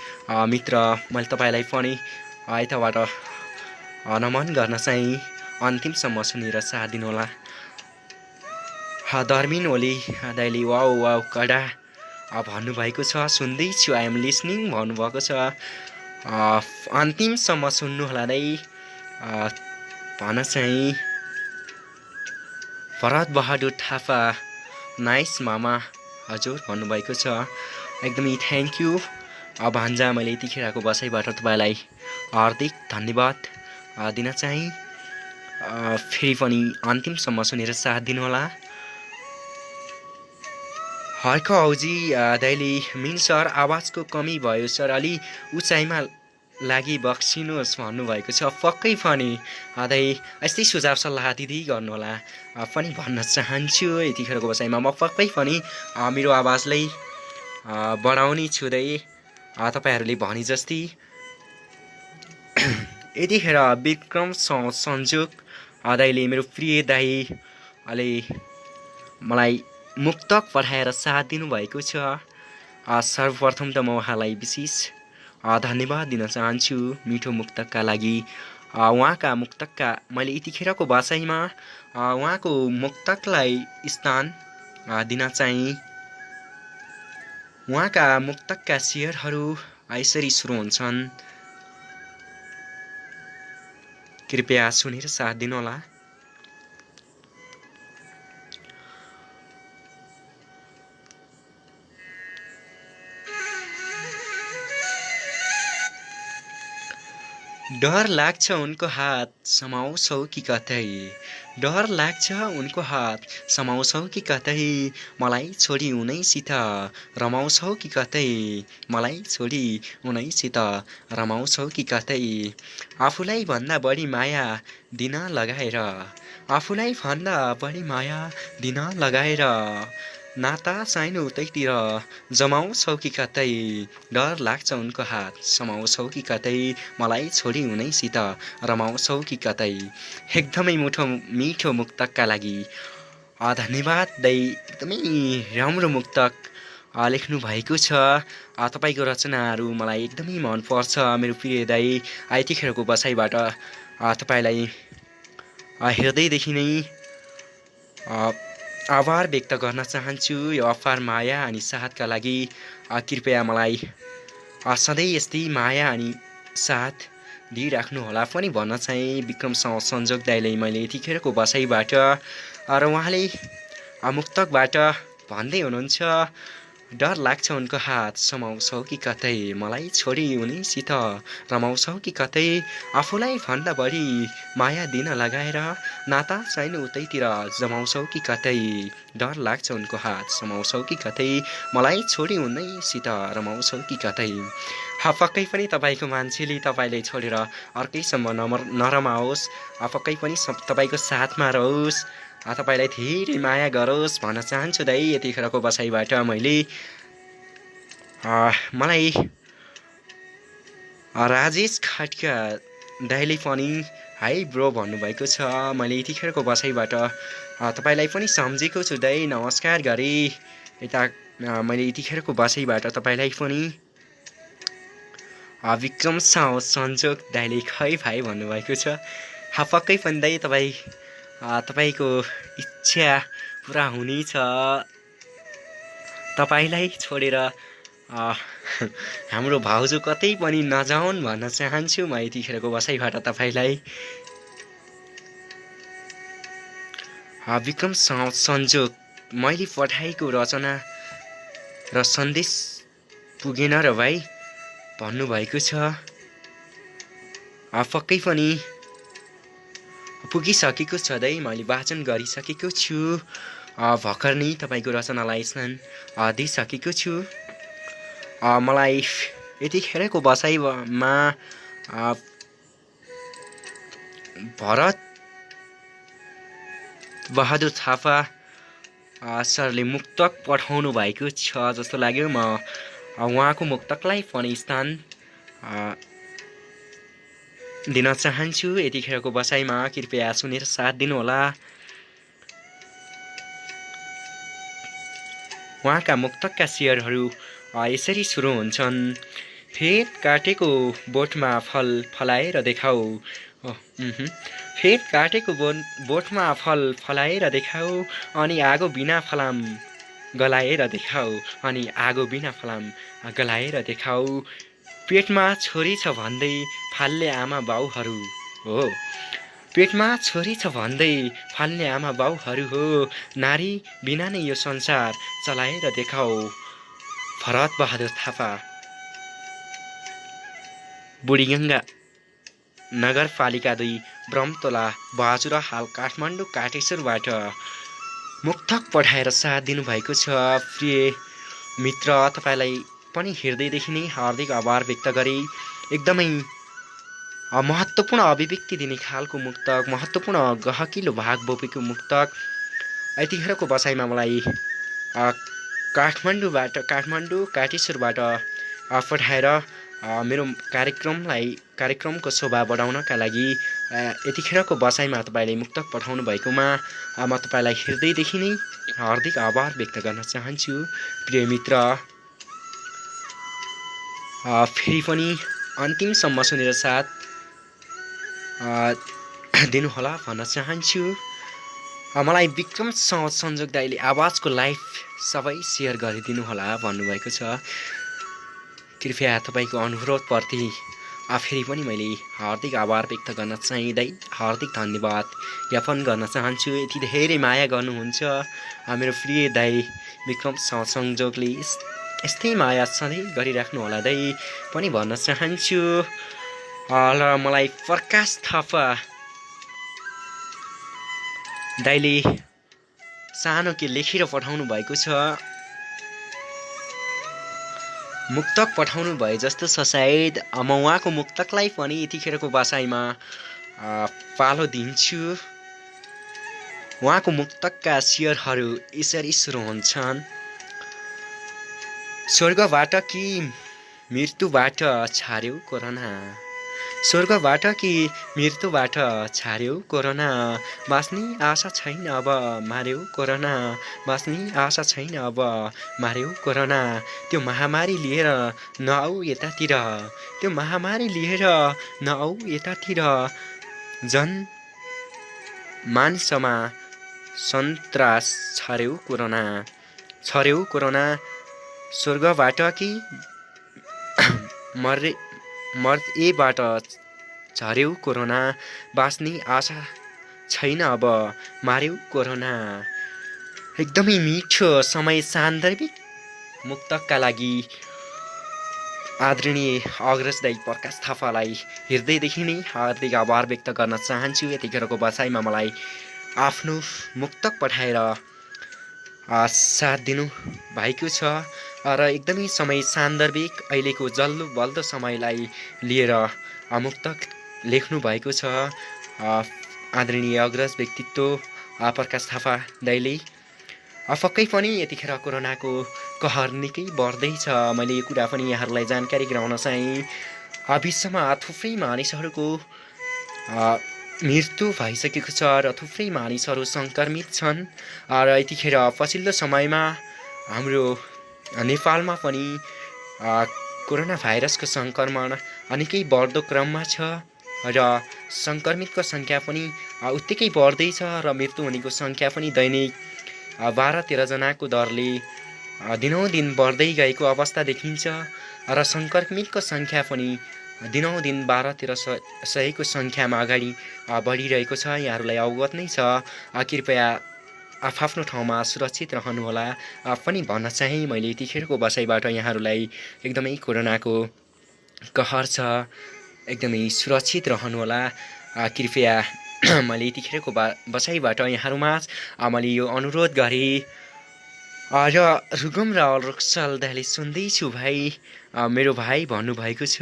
Speaker 1: मित्र मैले तपाईँलाई पनि यताबाट नमन गर्न चाहिँ अन्तिमसम्म सुनेर साथ दिनुहोला। धर्मिन ओली दाइले वाउ वाउ कडा भन्नुभएको छ। सुन्दैछु आई एम लिसनिङ भन्नुभएको छ। अन्तिमसम्म सुन्नुहोला दाइ भन्न चाहिँ भरत बहादुर थापा नाइस मामा हजुर भन्नुभएको छ। एकदमै थ्याङ्क यू भान्जा। मैले यतिखेरको बसाइबाट तपाईँलाई हार्दिक धन्यवाद दिन चाहिँ फेरि पनि अन्तिमसम्म सुनेर साथ दिनुहोला। हर्क औजी दाइले मिन सर आवाजको कमी भयो सर, अलि उचाइमा लागि बक्सिनुहोस् भन्नुभएको छ। पक्कै पनि दाइ यस्तै सुझाव सल्लाह दिँदै गर्नुहोला पनि भन्न चाहन्छु। यतिखेरको बसाइमा म पक्कै पनि मेरो आवाजलाई बढाउने छु दाइ तपाईँहरूले भने जस्तै। यतिखेर विक्रम संजोग दाइले मेरो प्रिय दाइले मलाई मुक्तक पठाएर साथ दिनुभएको छ। सर्वप्रथम त म उहाँलाई विशेष धन्यवाद दिन चाहन्छु मिठो मुक्तकका लागि। उहाँका मुक्तकका मैले यतिखेरको बसाइमा उहाँको मुक्तकलाई स्थान दिन चाहिँ उहाँका मुक्तकका शेयरहरू यसरी सुरु हुन्छन्। कृपया सुनेर साथ दिनुहोला। डर लाग्छ उनको हात समाउँछौ कि कतै, डर लाग्छ उनको हात समाउँछौ कि कतै, मलाई छोडी उनैसित रमाउँछौ कि कतै, मलाई छोडी उनैसित रमाउँछौ कि कतै, आफूलाई भन्दा बढी माया दिन लगाएर, आफूलाई भन्दा बढी माया दिन लगाएर, नाता साइनो उतैतिर जमाउँछौ कि कतै, डर लाग्छ उनको हात समाउँछौ कि कतै, मलाई छोडी उनैसित रमाउँछौ कि कतै। एकदमै मिठो मुक्तकका लागि धन्यवाद दाइ। एकदमै राम्रो मुक्तक लेख्नु भएको छ। तपाईँको रचनाहरू मलाई एकदमै मनपर्छ मेरो प्रिय दाइ। यतिखेरको बसाइबाट तपाईँलाई हृदयदेखि नै आभार व्यक्त गर्न चाहन्छु यो अपार माया अनि साथका लागि। कृपया मलाई सधैँ यस्तै माया अनि साथ दिइराख्नुहोला पनि भन्न चाहिँ विक्रम संजोग दाइले मैले यतिखेरको बसाइबाट र उहाँले मुक्तकबाट भन्दै हुनुहुन्छ, डर लाग्छ उनको हात समाउँछौ कि कतै मलाई छोडी उनीसित रमाउँछौ कि कतै आफूलाई भन्दा बढी माया दिन लगाएर नाता छैन उतैतिर जमाउँछौ कि कतै डर लाग्छ उनको हात समाउँछौ कि कतै मलाई छोडी उनीसित रमाउँछौ कि कतै। पक्कै पनि तपाईँको मान्छेले तपाईँलाई छोडेर अर्कैसम्म नरमाओस्, पक्कै पनि तपाईँको साथमा रहोस्, तपाईँलाई धेरै माया गरोस् भन्न चाहन्छु दाइ यतिखेरको बसाइबाट। मलाई राजेश खड्का दाइले पनि हाई ब्रो भन्नुभएको छ। मैले यतिखेरको बसाइबाट तपाईँलाई पनि सम्झेको छु दाइ, नमस्कार गरे। यता मैले यतिखेरको बसाइबाट तपाईँलाई पनि विक्रम संजोग दाइले खै भाइ भन्नुभएको छ। पक्कै पनि दाइ तपाईँको इच्छा पुरा हुनेछ। तपाईँलाई छोडेर हाम्रो भाउजू कतै पनि नजाउन् भन्न चाहन्छु म यतिखेरको बसाइबाट तपाईँलाई। विक्रम संजोग मैले पठाएको रचना र सन्देश पुगेन र भाइ भन्नुभएको छ। पक्कै पनि पुगिसकेको छ दाइ, मैले वाचन गरिसकेको छु। भर्खर नै तपाईँको रचनालाई दिइसकेको छु। मलाई यतिखेरको बसाइमा भरत बहादुर थापा सरले मुक्तक पठाउनु भएको छ जस्तो लाग्यो। म उहाँको मुक्तकलाई पनि स्थान दिन चाहन्छु यतिखेरको बसाइमा। कृपया सुनेर साथ दिनुहोला। उहाँका मुक्तकका शेयरहरू यसरी सुरु हुन्छन्। फेद काटेको बोटमा फल फलाएर देखाऊ, फेद काटेको बोटमा फल फलाएर देखाऊ, अनि आगो बिना फलाम गलाएर देखाऊ, अनि आगो बिना फलाम गलाएर देखाऊ। पेटमा छोरी छ भन्दै फाल्ने आमा बाउहरू हो, पेटमा छोरी छ भन्दै फाल्ने आमा बाउहरू हो, नारी बिना नै यो संसार चलाएर देखाऊ। भरत बहादुर थापा, बुढीगङ्गा नगरपालिका 2 ब्रह्मतोला बाजुरा, हाल काठमाडौँ काटेश्वरबाट मुक्तक पठाएर साथ दिनुभएको छ। प्रिय मित्र, तपाईँलाई पनि हृदयदेखि नै हार्दिक आभार व्यक्त गरे। एकदमै महत्त्वपूर्ण अभिव्यक्ति दिने खालको मुक्तक, महत्त्वपूर्ण गहकिलो भाग बोकेको मुक्तक यतिखेरको बसाइमा मलाई काठमाडौँ काटेश्वरबाट पठाएर मेरो कार्यक्रमको शोभा बढाउनका लागि यतिखेरको बसाइमा तपाईँले मुक्तक पठाउनु भएकोमा म तपाईँलाई हृदयदेखि नै हार्दिक आभार व्यक्त गर्न चाहन्छु। प्रिय मित्र, फेरि पनि अन्तिमसम्म सुनेर साथ दिनुहोला भन्न चाहन्छु। मलाई विक्रम संजोग दाइले आवाजको लाइभ सबै सेयर गरिदिनु होला भन्नुभएको छ। कृपया तपाईँको अनुरोधप्रति फेरि पनि मैले हार्दिक आभार व्यक्त गर्न चाहिँदै हार्दिक धन्यवाद ज्ञापन गर्न चाहन्छु। यति धेरै माया गर्नुहुन्छ मेरो प्रिय दाइ विक्रम संजोगले, यस्तै माया सधैँ गरिराख्नु होला दाइ पनि भन्न चाहन्छु। र मलाई प्रकाश थापा दाइले सानो के लेखेर पठाउनु भएको छ, मुक्तक पठाउनु भए जस्तो छ सायद। म उहाँको मुक्तकलाई पनि यतिखेरको बसाइमा पालो दिन्छु। उहाँको मुक्तकका शेयरहरू यसरी सुरु हुन्छन्। स्वर्गबाट कि मृत्युबाट छाड्यौ कोरोना, स्वर्गबाट कि मृत्युबाट छाड्यौ कोरोना, बाँच्ने आशा छैन अब मार्यौ कोरोना, बाँच्ने आशा छैन अब मार्यौ कोरोना। त्यो महामारी लिएर नआऊ यतातिर, त्यो महामारी लिएर नआऊ यतातिर, जन मानिसमा सन्तास छर्यौ कोरोना, छर्यौ कोरोना। स्वर्गबाट कि मर्यबाट झर्यौ कोरोना, बाँच्ने आशा छैन अब, मार्यौ कोरोना। एकदमै मिठो समय सान्दर्भिक मुक्तकका लागि आदरणीय अग्रज दाइ प्रकाश थापालाई हृदयदेखि नै हार्दिक आभार व्यक्त गर्न चाहन्छु। यतिखेरको बसाइमा मलाई आफ्नो मुक्तक पठाएर साथ दिनु भएको छ र एकदमै समय सान्दर्भिक अहिलेको जल्दो बल्दो समयलाई लिएर मुक्तक लेख्नु भएको छ आदरणीय अग्रज व्यक्तित्व प्रकाश थापा दाइले। पक्कै पनि यतिखेर कोरोनाको कहर निकै बढ्दैछ। मैले यो कुरा पनि यहाँहरूलाई जानकारी गराउन चाहेँ। विश्वमा थुप्रै मानिसहरूको मृत्यु भइसकेको छ र थुप्रै मानिसहरू सङ्क्रमित छन् र यतिखेर पछिल्लो समयमा हाम्रो नेपालमा पनि कोरोना भाइरसको सङ्क्रमण निकै बढ्दो क्रममा छ र सङ्क्रमितको सङ्ख्या पनि उत्तिकै बढ्दैछ र मृत्यु हुनेको सङ्ख्या पनि दैनिक 12-13 जनाको दरले दिनौदिन बढ्दै गएको अवस्था देखिन्छ र सङ्क्रमितको सङ्ख्या पनि दिनौदिन 12-13 सयको सङ्ख्यामा अगाडि बढिरहेको छ। यहाँहरूलाई अवगत नै छ। कृपया आफ्नो ठाउँमा सुरक्षित रहनुहोला पनि भन्न चाहेँ मैले यतिखेरको बसाइबाट यहाँहरूलाई। एकदमै कोरोनाको कहर छ, एकदमै सुरक्षित रहनुहोला कृपया। मैले यतिखेरको बसाइबाट यहाँहरूमा मैले यो अनुरोध गरेँ र रुगम रावल रुक्सल दाइले सुन्दैछु भाइ, मेरो भाइ भन्नुभएको छ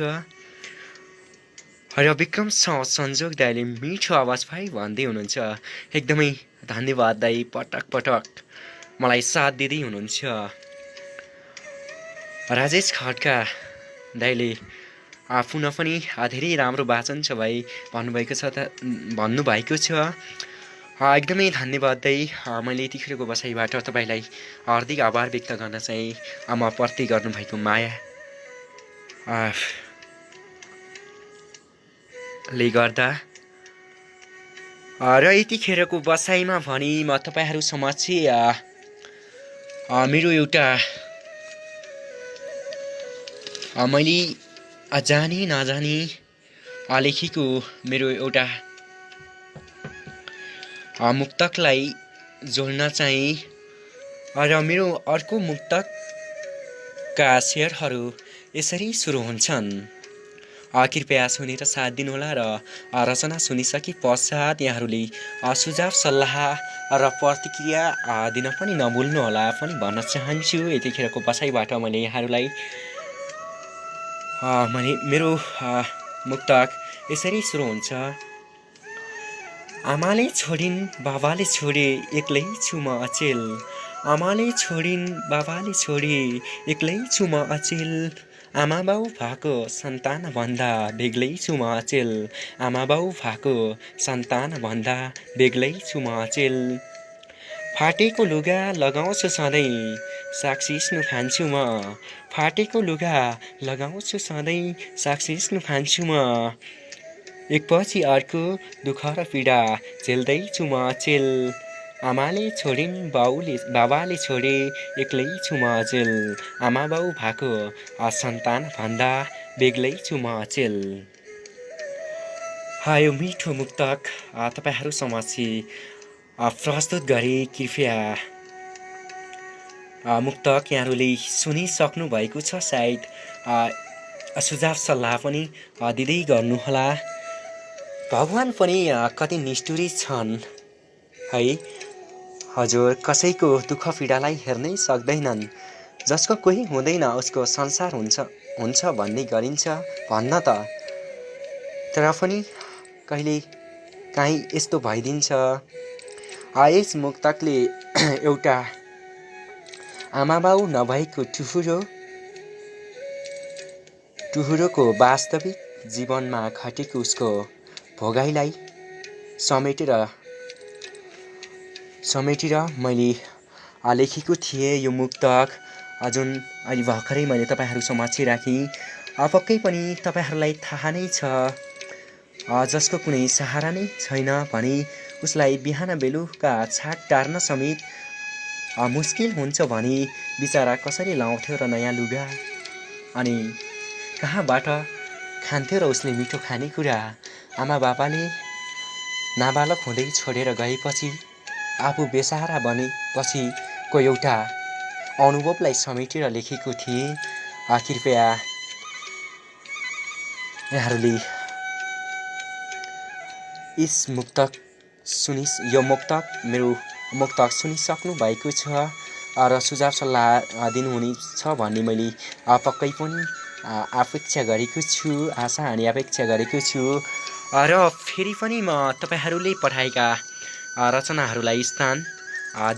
Speaker 1: र विक्रम संजोग दाइले मिठो आवाज भाइ भन्दै हुनुहुन्छ। एकदमै धन्यवाद दाइ, पटक पटक मलाई साथ दिँदै हुनुहुन्छ। राजेश खड्का दाइले पुनः पनि धेरै राम्रो वाचन छ भाइ भन्नुभएको छ। एकदमै धन्यवाद दाइ। मैले यतिखेरको बसाइबाट तपाईँलाई हार्दिक आभार व्यक्त गर्न चाहिँ म प्रति गर्नुभएको माया ले गर्दा र यतिखेरको बसाइमा भने म तपाईँहरू समक्ष मेरो एउटा मैले जानी नजानी लेखेको मेरो एउटा मुक्तकलाई जोड्न चाहिँ र मेरो अर्को मुक्तकका शेरहरू यसरी सुरु हुन्छन्। कृपया सुनेर साथ दिनुहोला र रचना सुनिसके पश्चात यहाँहरूले सुझाव सल्लाह र प्रतिक्रिया दिन पनि नभुल्नुहोला पनि भन्न चाहन्छु। यतिखेरको बसाइबाट मैले यहाँहरूलाई मेरो मुक्तक यसरी सुरु हुन्छ। आमाले छोडिन् बाबाले छोडे एक्लै छु म अचेल, आमाले छोडिन् बाबाले छोडे एक्लै छु म अचेल, आमा बाउ भएको सन्तान भन्दा बेग्लै छु म अचेल, आमा बाउ भएको सन्तान भन्दा बेग्लै छु म अचेल। फाटेको लुगा लगाउँछु सधैँ सागसिस्नु खान्छु म, फाटेको लुगा लगाउँछु सधैँ सागसिस्नु खान्छु म, एकपछि अर्को दुःख र पीडा झेल्दैछु म अचेल, आमाले छोडिन् बाबाले छोडे एक्लै छु म अचेल, आमा बाउ भएको सन्तान भन्दा बेग्लै छु म अचेल। यो मिठो मुक्तक तपाईँहरू समक्ष प्रस्तुत गरे। कृपया मुक्तक यहाँहरूले सुनिसक्नु भएको छ सायद, सुझाव सल्लाह पनि दिँदै गर्नुहोला। भगवान पनि कति निष्ठुरी छन् है हजुर, कसैको दुःख पीडालाई हेर्नै सक्दैनन्। जसको कोही हुँदैन उसको संसार हुन्छ भन्ने गरिन्छ भन्न त, तर पनि कहिले काहीँ यस्तो भइदिन्छ। यस मुक्तकले एउटा आमा बाउ नभएको टुहुरोको वास्तविक जीवनमा घटेको उसको भोगाइलाई समेटेर मैले लेखेको थिएँ यो मुक्तक, जुन अहिले भर्खरै मैले तपाईँहरू समक्ष राखेँ। पक्कै पनि तपाईँहरूलाई थाहा नै छ, जसको कुनै सहारा नै छैन भने उसलाई बिहान बेलुका छाक टार्न समेत मुस्किल हुन्छ भने बिचरा कसरी लाउँथ्यो र नयाँ लुगा, अनि कहाँबाट खान्थ्यो र उसले मिठो खानेकुरा। आमा बाबाले नाबालक हुँदै छोडेर गएपछि आफू बेसहारा बनेपछिको एउटा अनुभवलाई समेटेर लेखेको थिएँ। कृपया यहाँहरूले यो मेरो मुक्तक सुनिसक्नु भएको छ र सुझाव सल्लाह दिनुहुनेछ भन्ने मैले पक्कै पनि अपेक्षा गरेको छु, आशा अनि अपेक्षा गरेको छु। र फेरि पनि म तपाईँहरूले पठाएका रचनाहरूलाई स्थान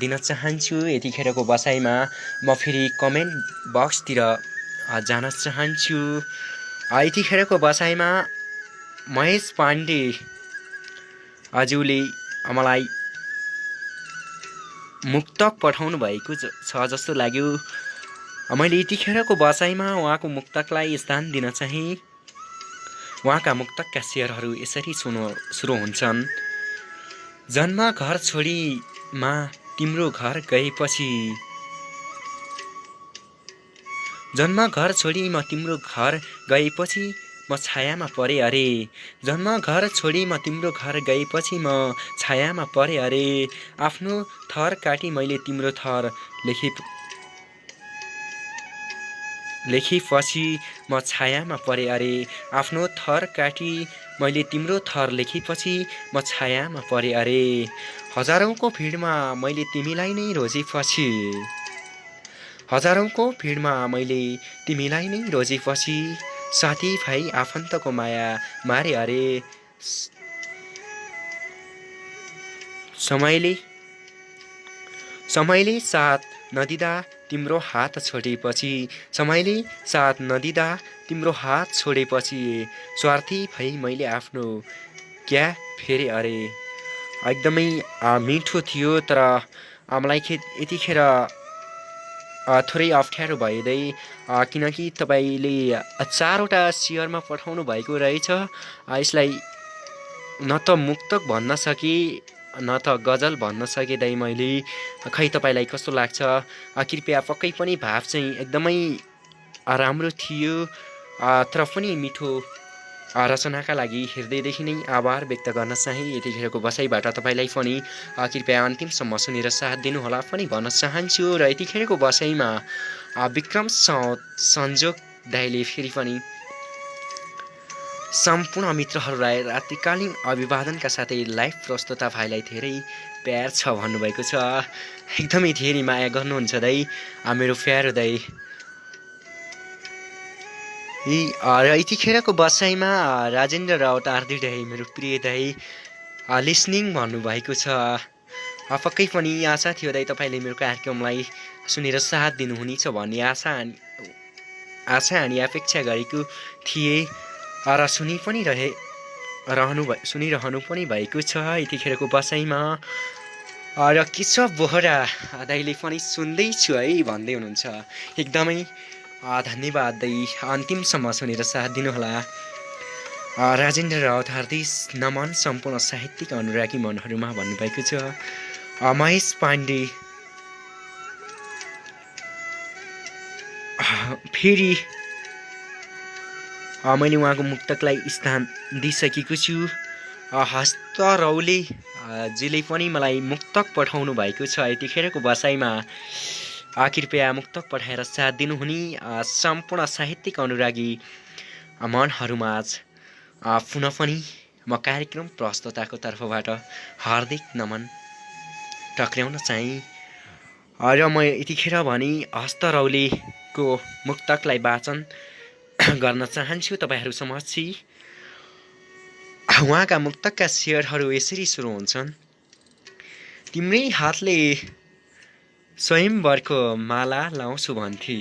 Speaker 1: दिन चाहन्छु। यतिखेरको बसाइमा म फेरि कमेन्ट बक्सतिर जान चाहन्छु। यतिखेरको बसाइमा महेश पाण्डे ज्यूले मलाई मुक्तक पठाउनु भएको छ जस्तो लाग्यो। मैले यतिखेरको बसाइमा उहाँको मुक्तकलाई स्थान दिन चाहे। उहाँका मुक्तकका शेरहरू यसरी सुरु हुन्छन्। जन्म घर छोडी म तिम्रो घर गएपछि म छायामा परे अरे। जन्म घर छोडी म तिम्रो घर गएपछि म छायामा परे अरे। आफ्नो थर काटी मैले तिम्रो थर लेखेपछि म छायामा परे अरे। आफ्नो थर काटी मैले तिम्रो थर लेखेपछि म छायामा परे अरे। हजारौंको भिडमा मैले तिमीलाई नै रोजेपछि साथी भाइ आफन्तको माया मारे अरे। समयले साथ नदिँदा तिम्रो हात छोडेपछि स्वार्थी भई मैले आफ्नो क्या फेरे अरे। एकदमै मिठो थियो। तर मलाई यतिखेर थोरै अप्ठ्यारो भइदै किनकि तपाईँले 4वटा शेयरमा पठाउनु भएको रहेछ। यसलाई न त मुक्तक भन्न सके न त गजल भन्न सकिँदै मैले खै तपाईँलाई कस्तो लाग्छ। कृपया पक्कै पनि भाव चाहिँ एकदमै राम्रो थियो। तर पनि मिठो रचनाका लागि हृदयदेखि नै आभार व्यक्त गर्न चाहे। यतिखेरको बसाइबाट तपाईँलाई पनि कृपया अन्तिमसम्म सुनेर साथ दिनुहोला पनि भन्न चाहन्छु। र यतिखेरको बसाइमा विक्रम संजोग दाइले फेरि पनि सम्पूर्ण मित्रहरूलाई रात्रिकालीन अभिवादनका साथै लाइभ प्रस्तुता भाइलाई धेरै प्यार छ भन्नुभएको छ। एकदमै धेरै माया गर्नुहुन्छ दाइ, मेरो प्यारो दाइ। र यतिखेरको बसाइमा राजेन्द्र राउत आरडी दाइ, मेरो प्रिय दाइ, लिसनिङ भन्नुभएको छ। पक्कै पनि आशा थियो दाइ तपाईँले मेरो कार्यक्रमलाई सुनेर साथ दिनुहुनेछ भन्ने आशा अनि अपेक्षा गरेको थिएँ। र सुनिरहनु पनि भएको छ यतिखेरको बसाइमा। र केशव बोहरा दाइले पनि सुन्दैछु है भन्दै हुनुहुन्छ। एकदमै धन्यवाद दाइ, अन्तिमसम्म सुनेर साथ दिनुहोला। राजेन्द्र राउत हार्दिक नमन सम्पूर्ण साहित्यिक अनुरागी मनहरूमा भन्नुभएको छ। महेश पाण्डे फेरि मैले उहाँको मुक्तकलाई स्थान दिइसकेको छु। हस्त रौले जीले पनि मलाई मुक्तक पठाउनु भएको छ यतिखेरको बसाइमा। कृपया मुक्तक पठाएर साथ दिनुहुने सम्पूर्ण साहित्यिक अनुरागी मनहरूमाझ पुनः पनि म कार्यक्रम प्रस्तुताको तर्फबाट हार्दिक नमन टक्र्याउन चाहे। र म यतिखेर भने हस्त रौलेको मुक्तकलाई वाचन गर्न चाहन्छु तपाईँहरू समक्ष। उहाँका मुक्तकका शेरहरू यसरी सुरु हुन्छन्। तिम्रै हातले स्वयंवरको माला लाउँछु भन्थे,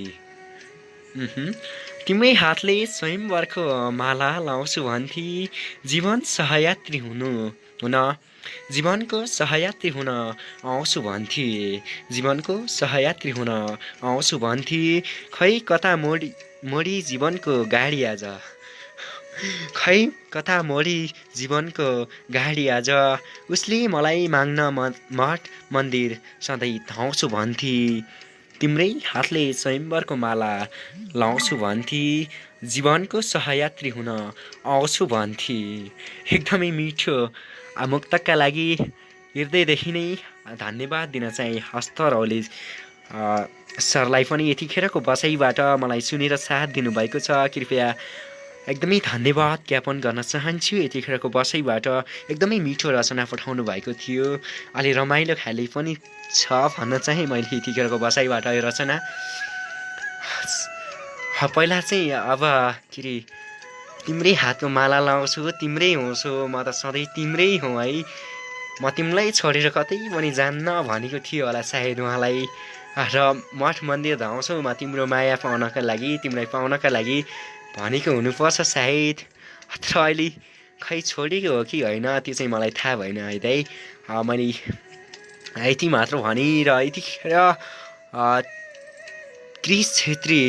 Speaker 1: तिम्रै हातले स्वयंवरको माला लाउँछु भन्थे। जीवनको सहयात्री हुन आउँछु भन्थे। खै कता मोडी जीवनको गाडी आज उसले मलाई माग्न मठ मन्दिर सधैँ धाउँछु भन्थे। तिम्रै हातले स्वयम्वरको माला लाउँछु भन्थी, जीवनको सहयात्री हुन आउँछु भन्थी। एकदमै मिठो मुक्तकका लागि हृदयदेखि नै धन्यवाद दिन चाहिँ हस्तरौले सरलाई पनि यतिखेरको बसाइबाट मलाई सुनेर साथ दिनुभएको छ। कृपया एकदमै धन्यवाद ज्ञापन गर्न चाहन्छु। यतिखेरको बसाइबाट एकदमै मिठो रचना पठाउनु भएको थियो। अलि रमाइलो खाले पनि छ भन्न चाहिँ मैले यतिखेरको बसाइबाट यो रचना पहिला चाहिँ अब के अरे तिम्रै हातको माला लाउँछु तिम्रै हुँछु म त सधैँ तिम्रै हुँ है, म तिमीलाई छोडेर कतै पनि जान्न भनेको थियो होला सायद उहाँलाई। र मठ मन्दिर धाउँछु म तिम्रो माया पाउनका लागि, तिमीलाई पाउनका लागि भनेको हुनुपर्छ सायद। तर अहिले खै छोडेको हो कि होइन त्यो चाहिँ मलाई थाहा भएन है दाइ। मैले यति मात्र भने र यतिखेर क्रिस छेत्री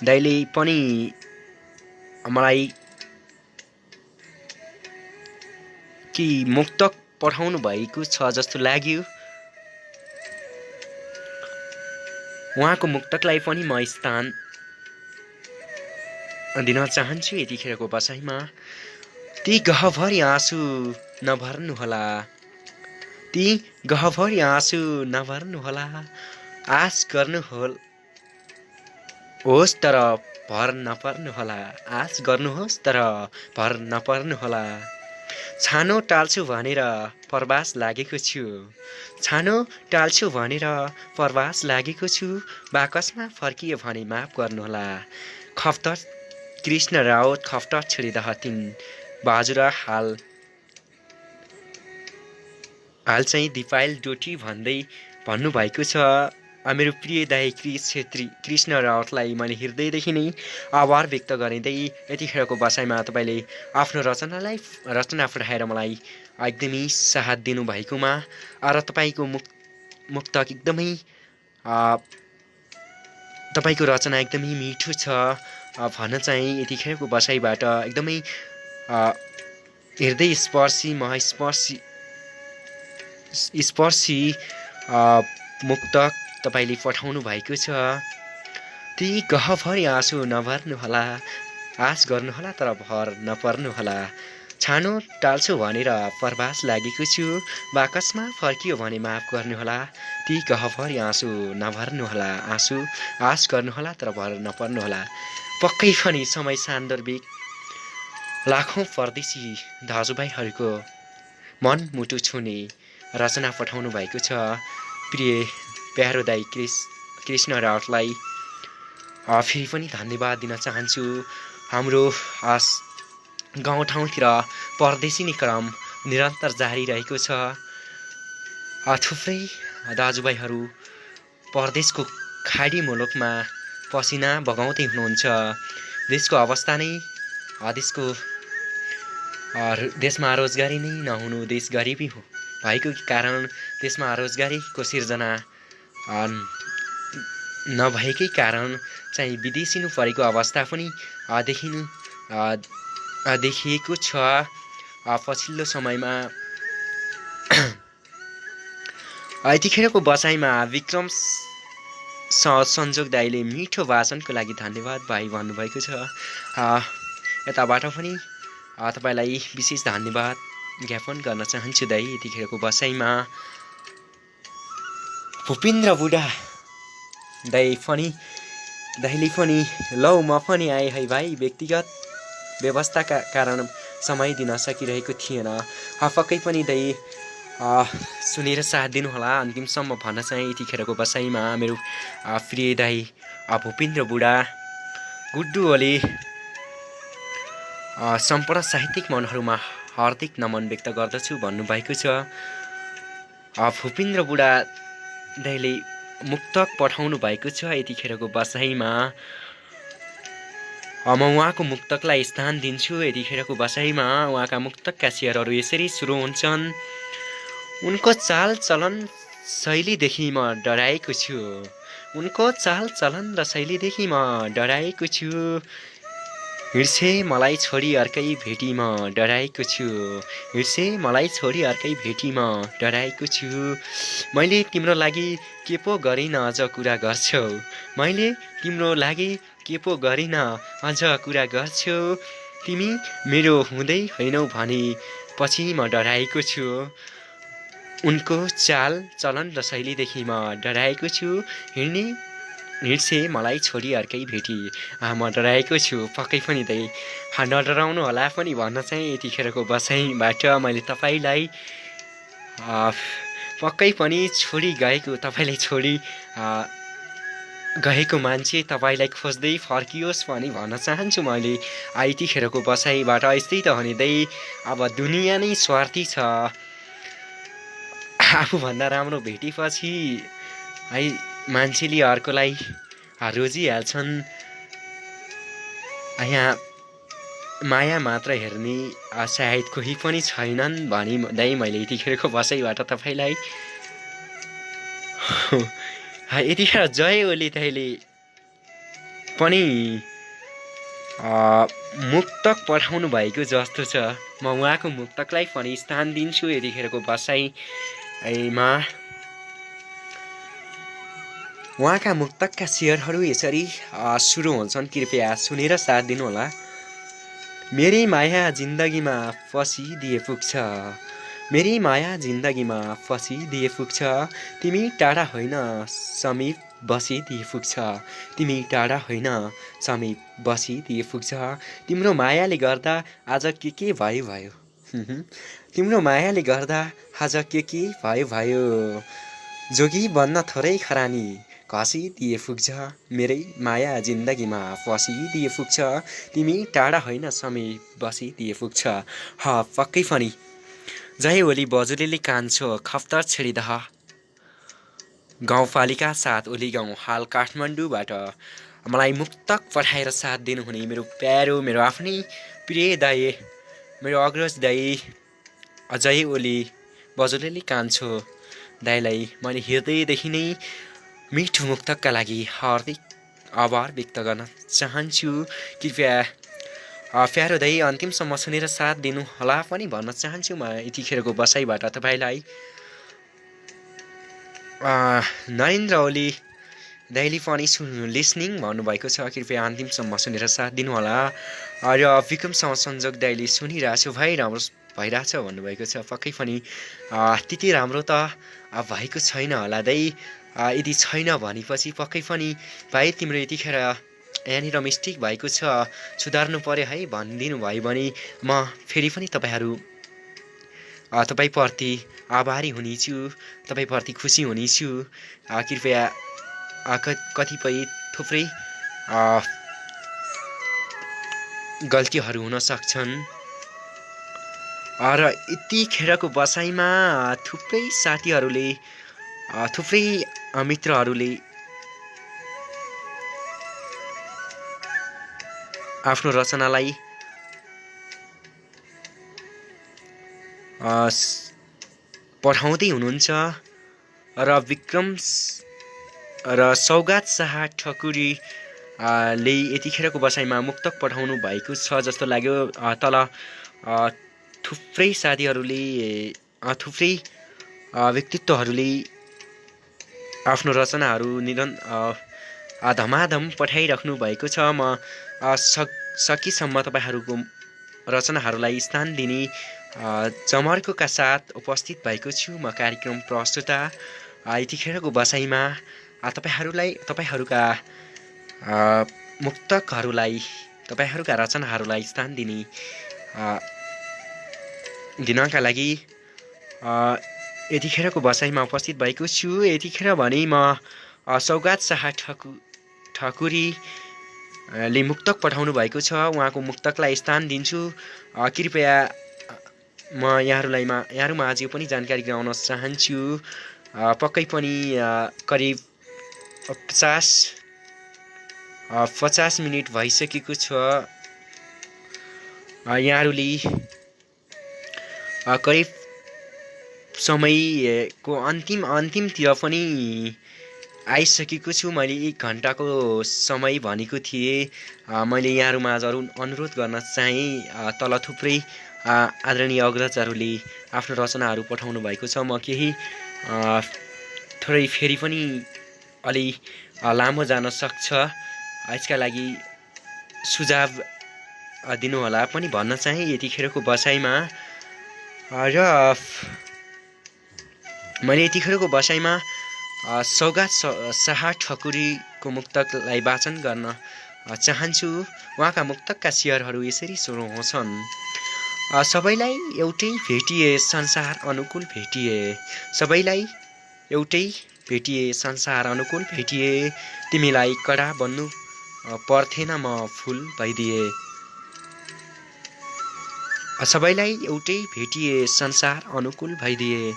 Speaker 1: दाइले पनि मलाई कि मुक्तक पठाउनु भएको छ जस्तो लाग्यो। उहाँको मुक्तकलाई पनि म स्थान दिन चाहन्छु यतिखेरको बसाइमा। ती गहभरि आँसु नभर्नुहोला, ती गहभरि आँसु नभर्नुहोला, आश गर्नुहोस् तर भर नपर्नुहोला, आश गर्नुहोस् तर भर नपर्नुहोला। छानो टाल्छु भनेर प्रवास लागेको छु, छानो टाल्छु भनेर प्रवास लागेको छु, बाकसमा फर्कियो भने माफ गर्नुहोला। खफ्तर कृष्ण राउत खफ्तर छिडिदह तिन बाजुरा हाल चाहिँ दिपायल डोटी भन्दै भन्नुभएको छ। मेरो प्रिय दाइ क्रिस छेत्री कृष्ण राउतलाई मैले हृदयदेखि नै आभार व्यक्त गरिँदै यतिखेरको बसाइमा तपाईँले आफ्नो रचना पठाएर मलाई एकदमै साथ दिनुभएकोमा र तपाईँको मुक्तक एकदमै तपाईँको रचना एकदमै मिठो छ भन्न चाहिँ यतिखेरको बसाइबाट एकदमै हृदय स्पर्शी मुक्तक तपाईँले पठाउनु भएको छ। ती गहभरि आँसु नभर्नुहोला, आश गर्नुहोला तर भर नपर्नुहोला। छानो टाल्छु भनेर प्रवास लागेको छु, बाकसमा फर्कियो भने माफ गर्नुहोला। ती गहभरि आँसु नभर्नुहोला, आश गर्नुहोला तर भर नपर्नुहोला। पक्कै पनि समय सान्दर्भिक लाखौँ परदेशी दाजुभाइहरूको मन मुटु छुने रचना पठाउनु भएको छ। प्रिय प्यारो दाइ कृष्ण राउतलाई फेरि पनि धन्यवाद दिन चाहन्छु। हाम्रो गाउँठाउँतिर परदेशिनी क्रम निरन्तर जारी रहेको छ। थुप्रै दाजुभाइहरू परदेशको खाडी मुलुकमा पसिना बगाउँदै हुनुहुन्छ। देशको अवस्था नै देशमा रोजगारी नै नहुनु, देश गरिबी भएको कारण देशमा रोजगारीको सिर्जना नभएकै कारण चाहिँ विदेशिनु परेको अवस्था पनि देखिएको छ। पछिल्लो समयमा यतिखेरको बसाइमा विक्रम संजोग दाइले मिठो भाषणको लागि धन्यवाद भाइ भन्नुभएको छ। यताबाट पनि तपाईँलाई विशेष धन्यवाद ज्ञापन गर्न चाहन्छु दाइ। यतिखेरको बसाइमा भूपेन्द्र बुढा दाइले पनि लौ म पनि आएँ है भाइ, व्यक्तिगत व्यवस्थाका कारण समय दिन सकिरहेको थिएन। पक्कै पनि दाइ सुनेर साथ दिनुहोला अन्तिमसम्म भन्न चाहिँ यतिखेरको बसाइमा मेरो प्रिय दाइ भूपेन्द्र बुढा गुड्डु ओली सम्पूर्ण साहित्यिक मनहरूमा हार्दिक नमन व्यक्त गर्दछु भन्नुभएको छ। भूपेन्द्र बुढा दाइले मुक्तक पठाउनु भएको छ यतिखेरको बसाइमा। म उहाँको मुक्तकलाई स्थान दिन्छु यतिखेरको बसाइमा। उहाँका मुक्तकका शेरहरू यसरी सुरु हुन्छन्। उनको चाल चलन शैलीदेखि म डराएको छु, उनको चाल चलन र शैलीदेखि म डराएको छु। हिँड्छे मलाई छोडी अर्कै भेटीमा डराएको छु। हिँड्छे मलाई छोडी अर्कै भेटीमा डराएको छु। मैले तिम्रो लागि के पो गरिनँ अझ कुरा गर्छौ। मैले तिम्रो लागि के पो गरिनँ अझ कुरा गर्छौ। तिमी मेरो हुँदै होइनौ भने पछि म डराएको छु। उनको चाल चलन र शैलीदेखि म डराएको छु। हिँड्छे मलाई छोडी अर्कै भेटी। म डराएको छु पक्कै पनि त्यही नडराउनु होला पनि भन्न चाहिँ यतिखेरको बसाइबाट मैले तपाईँलाई पक्कै पनि छोडी गएको तपाईँलाई छोडी गएको मान्छे तपाईँलाई खोज्दै फर्कियोस् पनि भन्न चाहन्छु मैले यतिखेरको बसाइबाट। यस्तै त हुँदै अब दुनियाँ नै स्वार्थी छ। आफूभन्दा राम्रो भेटेपछि है मान्छेले अर्कोलाई रोजिहाल्छन्। यहाँ माया मात्र हेर्ने सायद कोही पनि छैनन् भनिँदै मैले यतिखेरको बसाइबाट तपाईँलाई यतिखेर जय ओली दाइले पनि मुक्तक पठाउनु भएको जस्तो छ। म उहाँको मुक्तकलाई पनि स्थान दिन्छु यतिखेरको बसाइमा। उहाँका मुक्तकका शेयरहरू यसरी सुरु हुन्छन्, कृपया सुनेर साथ दिनुहोला। मेरी माया जिन्दगीमा फसिदिए पुग्छ। मेरी माया जिन्दगीमा फसिदिए पुग्छ। तिमी टाढा होइन समीप बसिदिए पुग्छ। तिमी टाढा होइन समीप बसिदिए पुग्छ। तिम्रो मायाले गर्दा आज के भयो भयो। तिम्रो मायाले गर्दा आज के भयो भयो। जोगी बन्न थोरै खरानी घसिदिए पुग्छ। मेरै माया जिन्दगीमा फसिदिए पुग्छ। तिमी टाढा होइन समीप बसिदिए पुग्छ। पक्कै पनि जय ओली बजुलेली कान्छो खप्तर छेडिदह गाउँपालिका 7 ओली गाउँ हाल काठमाडौँबाट मलाई मुक्तक पठाएर साथ दिनुहुने मेरो प्यारो, मेरो आफ्नै प्रिय दाइ, मेरो अग्रज दाइ जय ओली बजुलेली कान्छो दाइलाई मैले हृदयदेखि नै मिठो मुक्तकका लागि हार्दिक आभार व्यक्त गर्न चाहन्छु। कृपया प्यारो दाइ अन्तिमसम्म सुनेर साथ दिनु होला पनि भन्न चाहन्छु म यतिखेरको बसाइबाट तपाईँलाई। नरेन्द्र ओली दाइले पनि लिसनिङ भन्नुभएको छ, कृपया अन्तिमसम्म सुनेर साथ दिनुहोला। र विक्रमसँग संजोग दाइले सुनिरहेछु भाइ राम्रो भइरहेछ भन्नुभएको छ। पक्कै पनि त्यति राम्रो त भएको छैन होला दाइ। यदि छैन भनेपछि पक्कै पनि भाइ तिम्रो यतिखेर यहाँनिर मिस्टेक भएको छ, सुधार्नु पर्यो है भनिदिनु भयो भने म फेरि पनि तपाईँप्रति आभारी हुनेछु, तपाईँप्रति खुसी हुनेछु। कृपया कतिपय थुप्रै गल्तीहरू हुन सक्छन् र यतिखेरको बसाइमा थुप्रै साथीहरूले, थुप्रै मित्रहरूले आफ्नो रचनालाई पठाउँदै हुनुहुन्छ र विक्रम र सौगात शाह ठकुरी ले यतिखेरको बसाइमा मुक्तक पठाउनु भएको छ जस्तो लाग्यो। तल थुप्रै साथीहरूले, थुप्रै व्यक्तित्वहरूले आफ्नो रचनाहरू धमाधम पठाइराख्नु भएको छ। म सकेसम्म तपाईँहरूको रचनाहरूलाई स्थान दिने जमर्कोका साथ उपस्थित भएको छु म कार्यक्रम प्रस्तुता। यतिखेरको बसाइमा तपाईँहरूका मुक्तकहरूलाई, तपाईँहरूका रचनाहरूलाई स्थान दिनका लागि यतिखेरको बसाइमा उपस्थित भएको छु। यतिखेर भने म सौगात शाह ठकुरीले मुक्तक पठाउनु भएको छ, उहाँको मुक्तकलाई स्थान दिन्छु। कृपया म यहाँहरूमा आज पनि जानकारी गराउन चाहन्छु। पक्कै पनि करिब 50 मिनट भइसकेको छ। यहाँहरूले करिब समयको अन्तिमतिर पनि आइसकेको छु। मैले 1 घण्टाको समय भनेको थिएँ। मैले यहाँहरूमाझ अनुरोध गर्न चाहेँ, तल थुप्रै आदरणीय अग्रजहरूले आफ्नो रचनाहरू पठाउनु भएको छ। म केही थोरै फेरि पनि अलि लामो जान सक्छ, यसका लागि सुझाव दिनुहोला पनि भन्न चाहेँ यतिखेरको बसाइमा। र मैले यतिखेरको बसाइमा सौगात शाह ठकुरीको मुक्तकलाई वाचन गर्न चाहन्छु। उहाँका मुक्तकका शेयरहरू यसरी सुरु हुन्छन्। सबैलाई एउटै भेटिए संसार अनुकूल भेटिए, सबैलाई एउटै भेटिए संसार अनुकूल भेटिए, तिमीलाई कडा बन्नु पर्थेन म फुल भइदिए। सबैलाई एउटै भेटिए संसार अनुकूल भइदिए।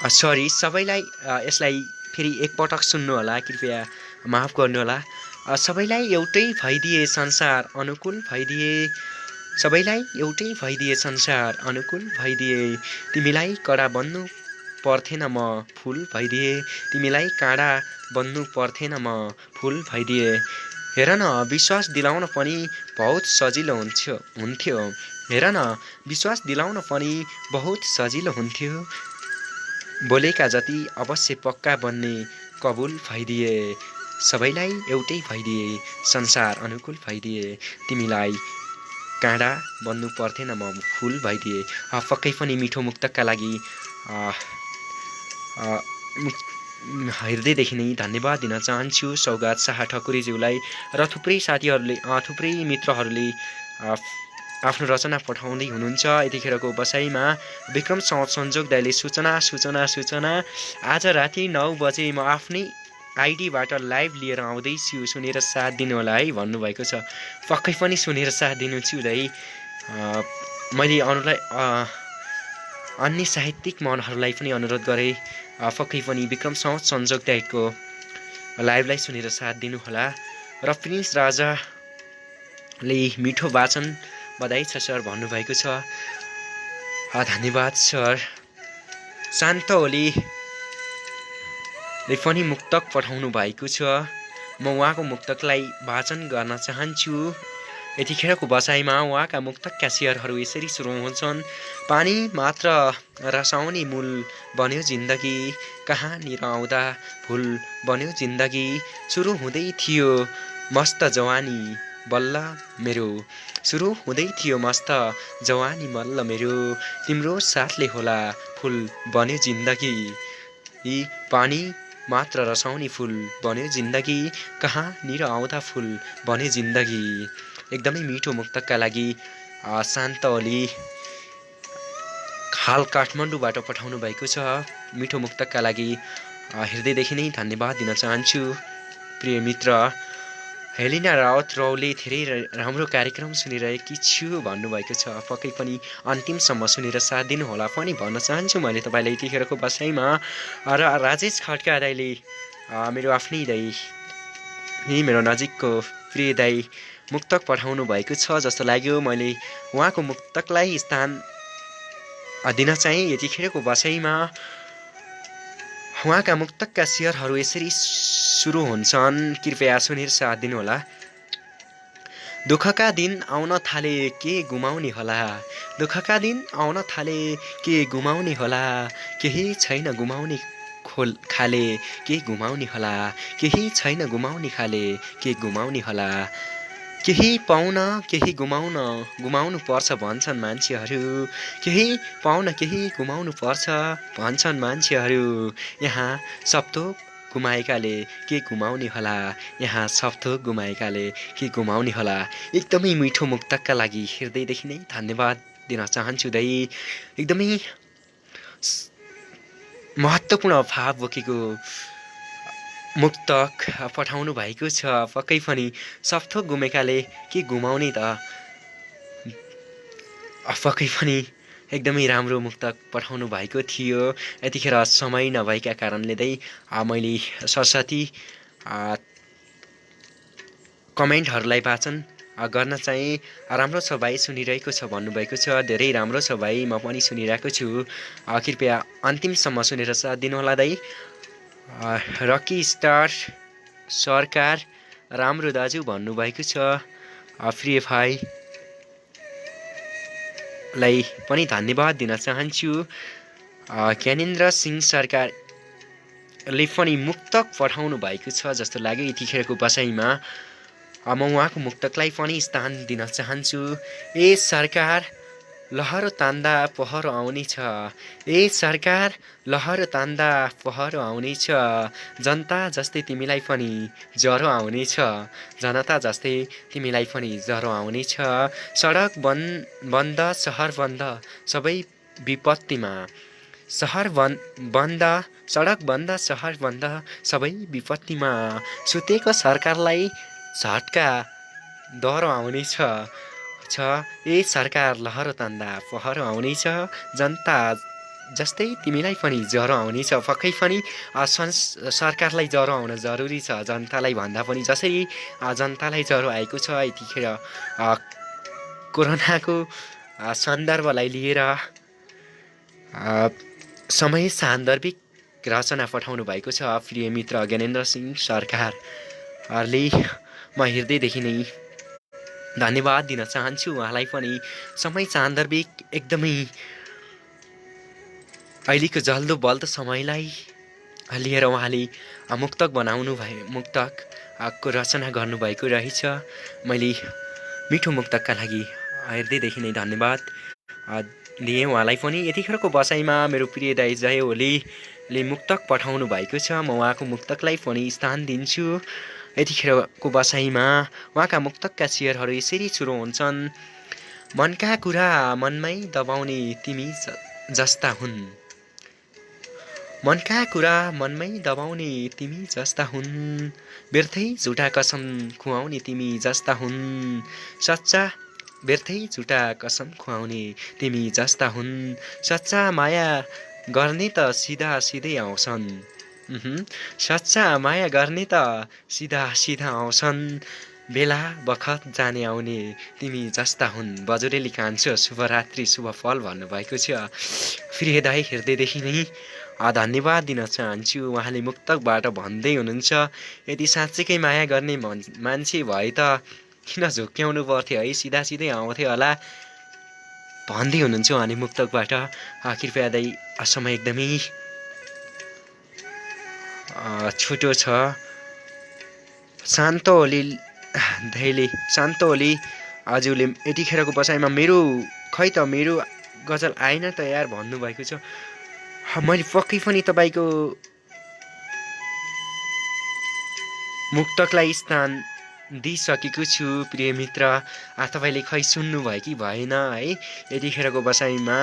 Speaker 1: सरी, सबैलाई यसलाई फेरि एकपटक सुन्नुहोला, कृपया माफ गर्नुहोला। सबैलाई एउटै भइदिए संसार अनुकूल भइदिए, सबैलाई एउटै भइदिए संसार अनुकूल भइदिए, तिमीलाई कडा बन्नु पर्थेन म फुल भइदिए, तिमीलाई काँडा बन्नु पर्थेन म फुल भइदिए। हेर न, विश्वास दिलाउन पनि बहुत सजिलो हुन्थ्यो, हेर न, विश्वास दिलाउन पनि बहुत सजिलो हुन्थ्यो, बोलेका जति अवश्य पक्का बन्ने कबुल भइदिए। सबैलाई एउटै भइदिए संसार अनुकूल भइदिए, तिमीलाई काँडा बन्नु पर्थेन म फुल भइदिए। पक्कै पनि मिठो मुक्तकका लागि हृदयदेखि नै धन्यवाद दिन चाहन्छु सौगात शाह ठकुरीज्यूलाई। र थुप्रै साथीहरूले, थुप्रै मित्रहरूले आफ्नो रचना पठाउँदै हुनुहुन्छ। यतिखेरको बसाइमा विक्रम संजोग दाइले सूचना आज राति 9 बजे म आफ्नै आइडीबाट लाइभ लिएर आउँदैछु, सुनेर साथ दिनुहोला है भन्नुभएको छ। पक्कै पनि सुनेर साथ दिन्छु दाइ। मैले अन्य साहित्यिक मनहरूलाई पनि अनुरोध गरेँ, पक्कै पनि विक्रम संजोग दाइको लाइभलाई सुनेर साथ दिनुहोला। र प्रिन्स राजाले मिठो वाचन बधाई छ सर भन्नुभएको छ। धन्यवाद सर। शान्त ओलीले पनि मुक्तक पठाउनु भएको छ। म उहाँको मुक्तकलाई वाचन गर्न चाहन्छु। यतिखेरको बसाइमा उहाँका मुक्तकका शेयरहरू यसरी सुरु हुन्छन्। पानी मात्र रसाउने मूल बन्यो जिन्दगी, कहाँनिर आउँदा भुल बन्यो जिन्दगी, सुरु हुँदै थियो मस्त जवानी बल्ल मेरो, सुरु हुँदै थियो मस्त जवानी बल्ल मेरो, तिम्रो साथले होला फुल बन्यो जिन्दगी, यी पानी मात्र रसाउने फुल बन्यो जिन्दगी, कहाँनिर आउँदा फुल बन्यो जिन्दगी। एकदमै मिठो मुक्तकका लागि शान्त ओली हाल काठमाडौँबाट पठाउनु भएको छ। मिठो मुक्तकका लागि हृदयदेखि नै धन्यवाद दिन चाहन्छु। प्रिय मित्र हेलिना रावत रावले धेरै राम्रो कार्यक्रम सुनिरहेकी छु भन्नुभएको छ। पक्कै पनि अन्तिमसम्म सुनेर साथ दिनुहोला पनि भन्न चाहन्छु मैले तपाईँलाई यतिखेरको बसाइमा। र राजेश खड्का दाइले मेरो आफ्नै दाइ, मेरो नजिकको प्रिय दाइ मुक्तक पठाउनु भएको छ जस्तो लाग्यो। मैले उहाँको मुक्तकलाई स्थान दिन चाहिँ यतिखेरको बसाइमा। उहाँका मुक्तकका शेयरहरू यसरी सुरु हुन्छन्, कृपया सुनेर साथ दिनुहोला। दुःखका दिन आउन थाले के गुमाउने होला, दुःखका दिन आउन थाले के गुमाउने होला, केही छैन गुमाउने खाले के गुमाउने होला, केही छैन गुमाउने खाले के गुमाउने होला, केही पाउन केही गुमाउनु पर्छ भन्छन् मान्छेहरू, केही पाउन केही गुमाउनु पर्छ भन्छन् मान्छेहरू, यहाँ सबथोक गुमाएकाले के गुमाउने होला, यहाँ सबथोक गुमाएकाले के गुमाउने होला। एकदमै मिठो मुक्तकका लागि हृदयदेखि नै धन्यवाद दिन चाहन्छु दाइ। एकदमै महत्त्वपूर्ण भाव बोकेको मुक्तक पठाउनु भएको छ। पक्कै पनि सबथोक गुमेकाले के गुमाउने त, पक्कै पनि एकदमै राम्रो मुक्तक पठाउनु भएको थियो। यतिखेर समय नभएका कारणले चाहिँ मैले सरस्वती कमेन्टहरूलाई वाचन गर्न चाहिँ राम्रो छ भाइ, सुनिरहेको छ भन्नुभएको छ। धेरै राम्रो छ भाइ, म पनि सुनिरहेको छु। कृपया अन्तिमसम्म सुनेर साथ दिनुहोला दाइ। रकी स्टार सरकार राम्रो दाजु भन्नुभएको छ। फ्री एफआईलाई पनि धन्यवाद दिन चाहन्छु। ज्ञानेन्द्र सिंह सरकारले पनि मुक्तक पठाउनु भएको छ जस्तो लाग्यो यतिखेरको बसाइमा। म उहाँको मुक्तकलाई पनि स्थान दिन चाहन्छु। ए सरकार लहरो तान्दा पहरो आउनेछ, ए सरकार लहरो तान्दा पहरो आउनेछ, जनता जस्तै तिमीलाई पनि ज्वरो आउनेछ, जनता जस्तै तिमीलाई पनि ज्वरो आउनेछ। सडक बन्द सहर बन्द सबै विपत्तिमा, सडक बन्द सहर बन्द सबै विपत्तिमा, सुतेको सरकारलाई झट्का डह्रो आउनेछ ए सरकार लहरो तान्दा पहरो आउनेछ, जनता जस्तै तिमीलाई पनि ज्वरो आउनेछ। पक्कै पनि सरकारलाई ज्वरो आउन जरुरी छ, जनतालाई भन्दा पनि। जसरी जनतालाई ज्वरो आएको छ यतिखेर कोरोनाको सन्दर्भलाई लिएर समय सान्दर्भिक रचना पठाउनु भएको छ प्रिय मित्र ज्ञानेन्द्र सिंह सरकारले। म हृदयदेखि नै धन्यवाद दिन चाहन्छु उहाँलाई पनि। समय सान्दर्भिक एकदमै अहिलेको जल्दो बल्दो समयलाई लिएर उहाँले मुक्तक मुक्तकको रचना गर्नुभएको रहेछ। मैले मिठो मुक्तकका लागि हृदयदेखि नै धन्यवाद दिएँ उहाँलाई पनि। यतिखेरको बसाइमा मेरो प्रिय दाइ जय ओलीले मुक्तक पठाउनु भएको छ। म उहाँको मुक्तकलाई पनि स्थान दिन्छु। यतिखेरको बसाइमा उहाँका मुक्तकका शेरहरू यसरी सुरु हुन्छन्। मनका कुरा मनमै दबाउने तिमी जस्ता हुन्, मनका कुरा मनमै दबाउने तिमी जस्ता हुन्, व्यर्थै झुटा कसम खुवाउने तिमी जस्ता हुन्, सच्चा व्यर्थै झुटा कसम खुवाउने तिमी जस्ता हुन्, सच्चा माया गर्ने त सिधा सिधै आउँछन्, सच्चा माया गर्ने त सिधा सिधा आउँछन्, बेला बखत जाने आउने तिमी जस्ता हुन्। बजुरेली कान्छो शुभरात्रि शुभ फल भन्नुभएको छ। फेरि हृदयदेखि नै धन्यवाद दिन चाहन्छु। उहाँले मुक्तकबाट भन्दै हुनुहुन्छ, यदि साँच्चैकै माया गर्ने मान्छे भए त किन झुक्क्याउनु पर्थ्यो है, सिधा सिधै आउँथ्यो होला भन्दै हुनुहुन्छ उहाँले मुक्तकबाट। कृपया दाइ समय एकदमै छोटो छ। शान्त ओली हजुरले यतिखेरको बसाइमा मेरो गजल आएन त यार भन्नुभएको छ। मैले पक्कै पनि तपाईँको मुक्तकलाई स्थान दिइसकेको छु प्रिय मित्र। तपाईँले खै सुन्नुभयो कि भएन है यतिखेरको बसाइमा।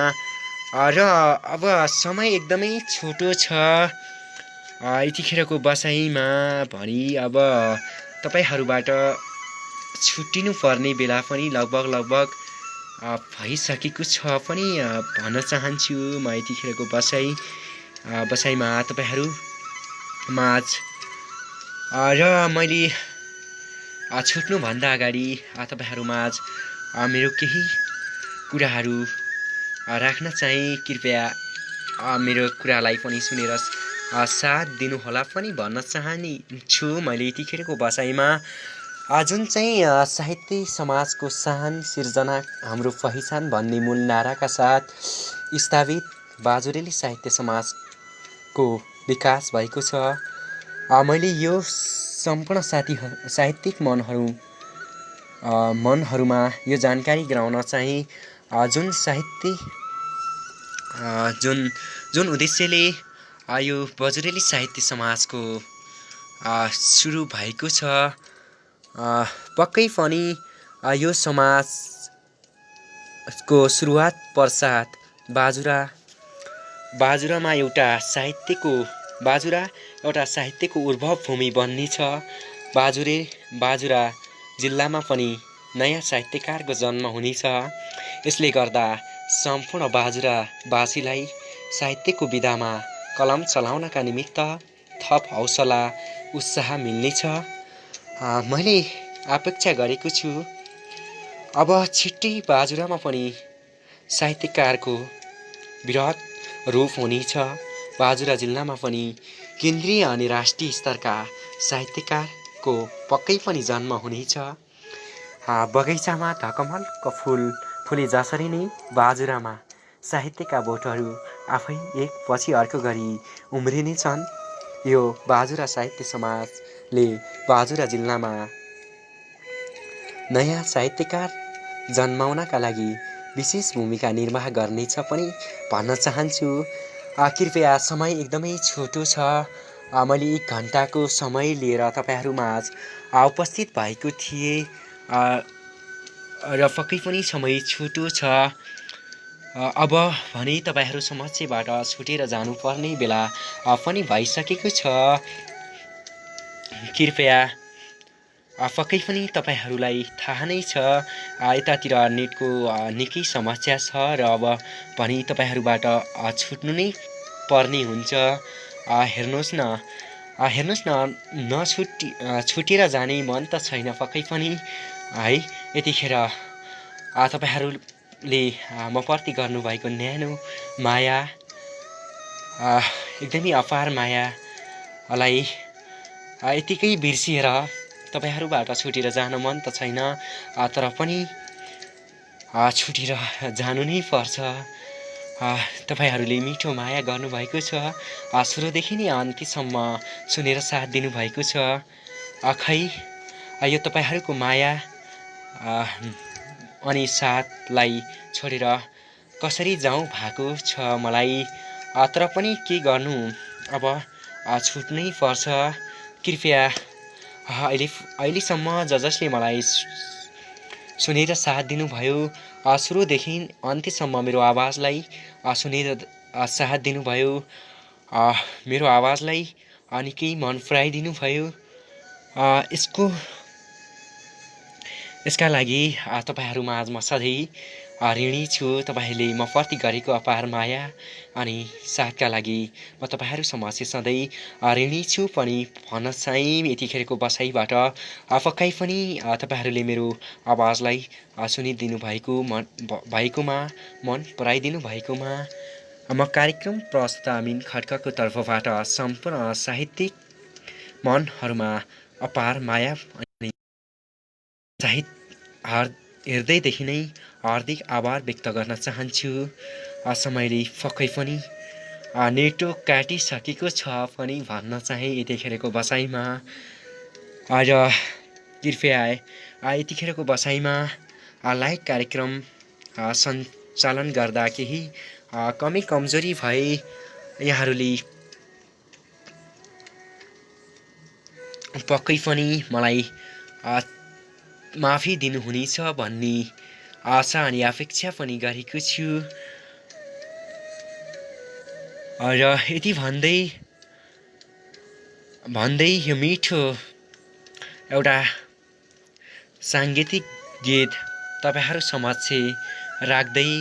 Speaker 1: र अब समय एकदमै छोटो छ यतिखेरको बसाइमा भनी अब तपाईँहरूबाट छुट्टिनु पर्ने बेला पनि लगभग भइसकेको छ पनि भन्न चाहन्छु। म यतिखेरको बसाइमा तपाईँहरू माझ र मैले छुट्नुभन्दा अगाडि तपाईँहरू माझ मेरो केही कुराहरू राख्न चाहिँ कृपया मेरो कुरालाई पनि सुनेर साथ दिनुहोला पनि भन्न चाहन्छु। मैले यतिखेरको बसाइमा जुन चाहिँ साहित्य समाजको शान सिर्जना हाम्रो पहिचान भन्ने मूल नाराका साथ स्थापित बाजुरेली साहित्य समाजको विकास भएको छ। मैले यो सम्पूर्ण साहित्यिक मनहरूमा यो जानकारी गराउन चाहिँ जुन उद्देश्यले यो बजुरेली साहित्य समाजको सुरु भएको छ, पक्कै पनि यो समाजको सुरुवात पश्चात बाजुरामा एउटा साहित्यको उर्वक भूमि बन्नेछ। बाजुरा जिल्लामा पनि नयाँ साहित्यकारको जन्म हुनेछ। यसले गर्दा सम्पूर्ण बाजुरावासीलाई साहित्यको विधामा कलम चलाउनका निमित्त थप हौसला उत्साह मिल्नेछ। मैले अपेक्षा गरेको छु अब छिट्टै बाजुरामा पनि साहित्यकारको वृहत रूप हुनेछ। बाजुरा जिल्लामा पनि केन्द्रीय अनि राष्ट्रिय स्तरका साहित्यकारको पक्कै पनि जन्म हुनेछ। बगैँचामा ढकमलको फुल फुले जसरी नै बाजुरामा साहित्यका बोटहरू आफै एक पछि अर्को गरी उम्रिने छन्। यो बाजुरा साहित्य समाजले बाजुरा जिल्लामा नयाँ साहित्यकार जन्माउनका लागि विशेष भूमिका निर्वाह गर्नेछ पनि भन्न चाहन्छु। कृपया समय एकदमै छोटो छ। मैले 1 घन्टाको समय लिएर तपाईँहरूमाझ उपस्थित भएको थिएँ र पक्कै पनि समय छोटो छ। अब भने तपाईँहरू समक्षबाट छुटेर जानुपर्ने बेला पनि भइसकेको छ। कृपया पक्कै पनि तपाईँहरूलाई थाहा नै छ यतातिर नेटको निकै समस्या छ र अब भने तपाईँहरूबाट छुट्नु नै पर्ने हुन्छ। हेर्नुहोस् न छुटेर जाने मन त छैन पक्कै पनि है। यतिखेर तपाईँहरूले म प्रति गर्नुभएको न्यानो माया, एकदमै अपार मायालाई यतिकै बिर्सिएर तपाईँहरूबाट छुटेर जान मन त छैन, तर पनि छुटेर जानु नै पर्छ। तपाईँहरूले मिठो माया गर्नुभएको छ। सुरुदेखि नै अन्त्यसम्म सुनेर साथ दिनुभएको छ। खै यो तपाईँहरूको माया अनि साथलाई छोडेर कसरी जाउँ भएको छ मलाई। तर पनि के गर्नु, अब छुट्नै पर्छ। कृपया अहिलेसम्म जसले मलाई सुनेर साथ दिनुभयो, सुरुदेखि अन्त्यसम्म मेरो आवाजलाई सुनेर साथ दिनुभयो, मेरो आवाजलाई निकै मन पराइदिनु भयो, यसका लागि तपाईँहरूमाझ म सधैँ ऋणी छु। तपाईँहरूले म प्रति गरेको अपार माया अनि साथका लागि म तपाईँहरू समक्ष सधैँ ऋणी छु पनि भन्न चाहिँ यतिखेरको बसाइबाट पक्कै पनि तपाईँहरूले मेरो आवाजलाई सुनिदिनु भएकोमा मन पराइदिनु भएकोमा म कार्यक्रम प्रस्तुता अमिन खड्काको तर्फबाट सम्पूर्ण साहित्यिक मनहरूमा अपार माया अनि हृदयदेखि नै हार्दिक आभार व्यक्त गर्न चाहन्छु। समयले पक्कै पनि नेटो काटिसकेको छ पनि भन्न चाहे यतिखेरको बसाइमा। र कृपया यतिखेरको बसाइमा लाइभ कार्यक्रम सञ्चालन गर्दा केही कमी कमजोरी भए यहाँहरूले पक्कै पनि मलाई माफी दिनुहुनेछ भन्ने आशा अनि अपेक्षा पनि गरेको छु। र यति भन्दै यो मिठो एउटा साङ्गीतिक गीत तपाईँहरू समक्ष राख्दै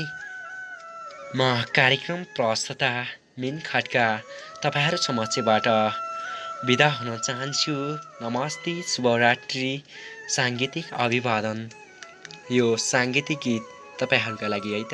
Speaker 1: म कार्यक्रम प्रस्तुता मिन खड्का तपाईँहरू समक्षबाट बिदा हुन चाहन्छु। नमस्ते, शुभरात्रि, साङ्गीतिक अभिवादन। यो साङ्गीतिक गीत तपाईँहरूका लागि है त।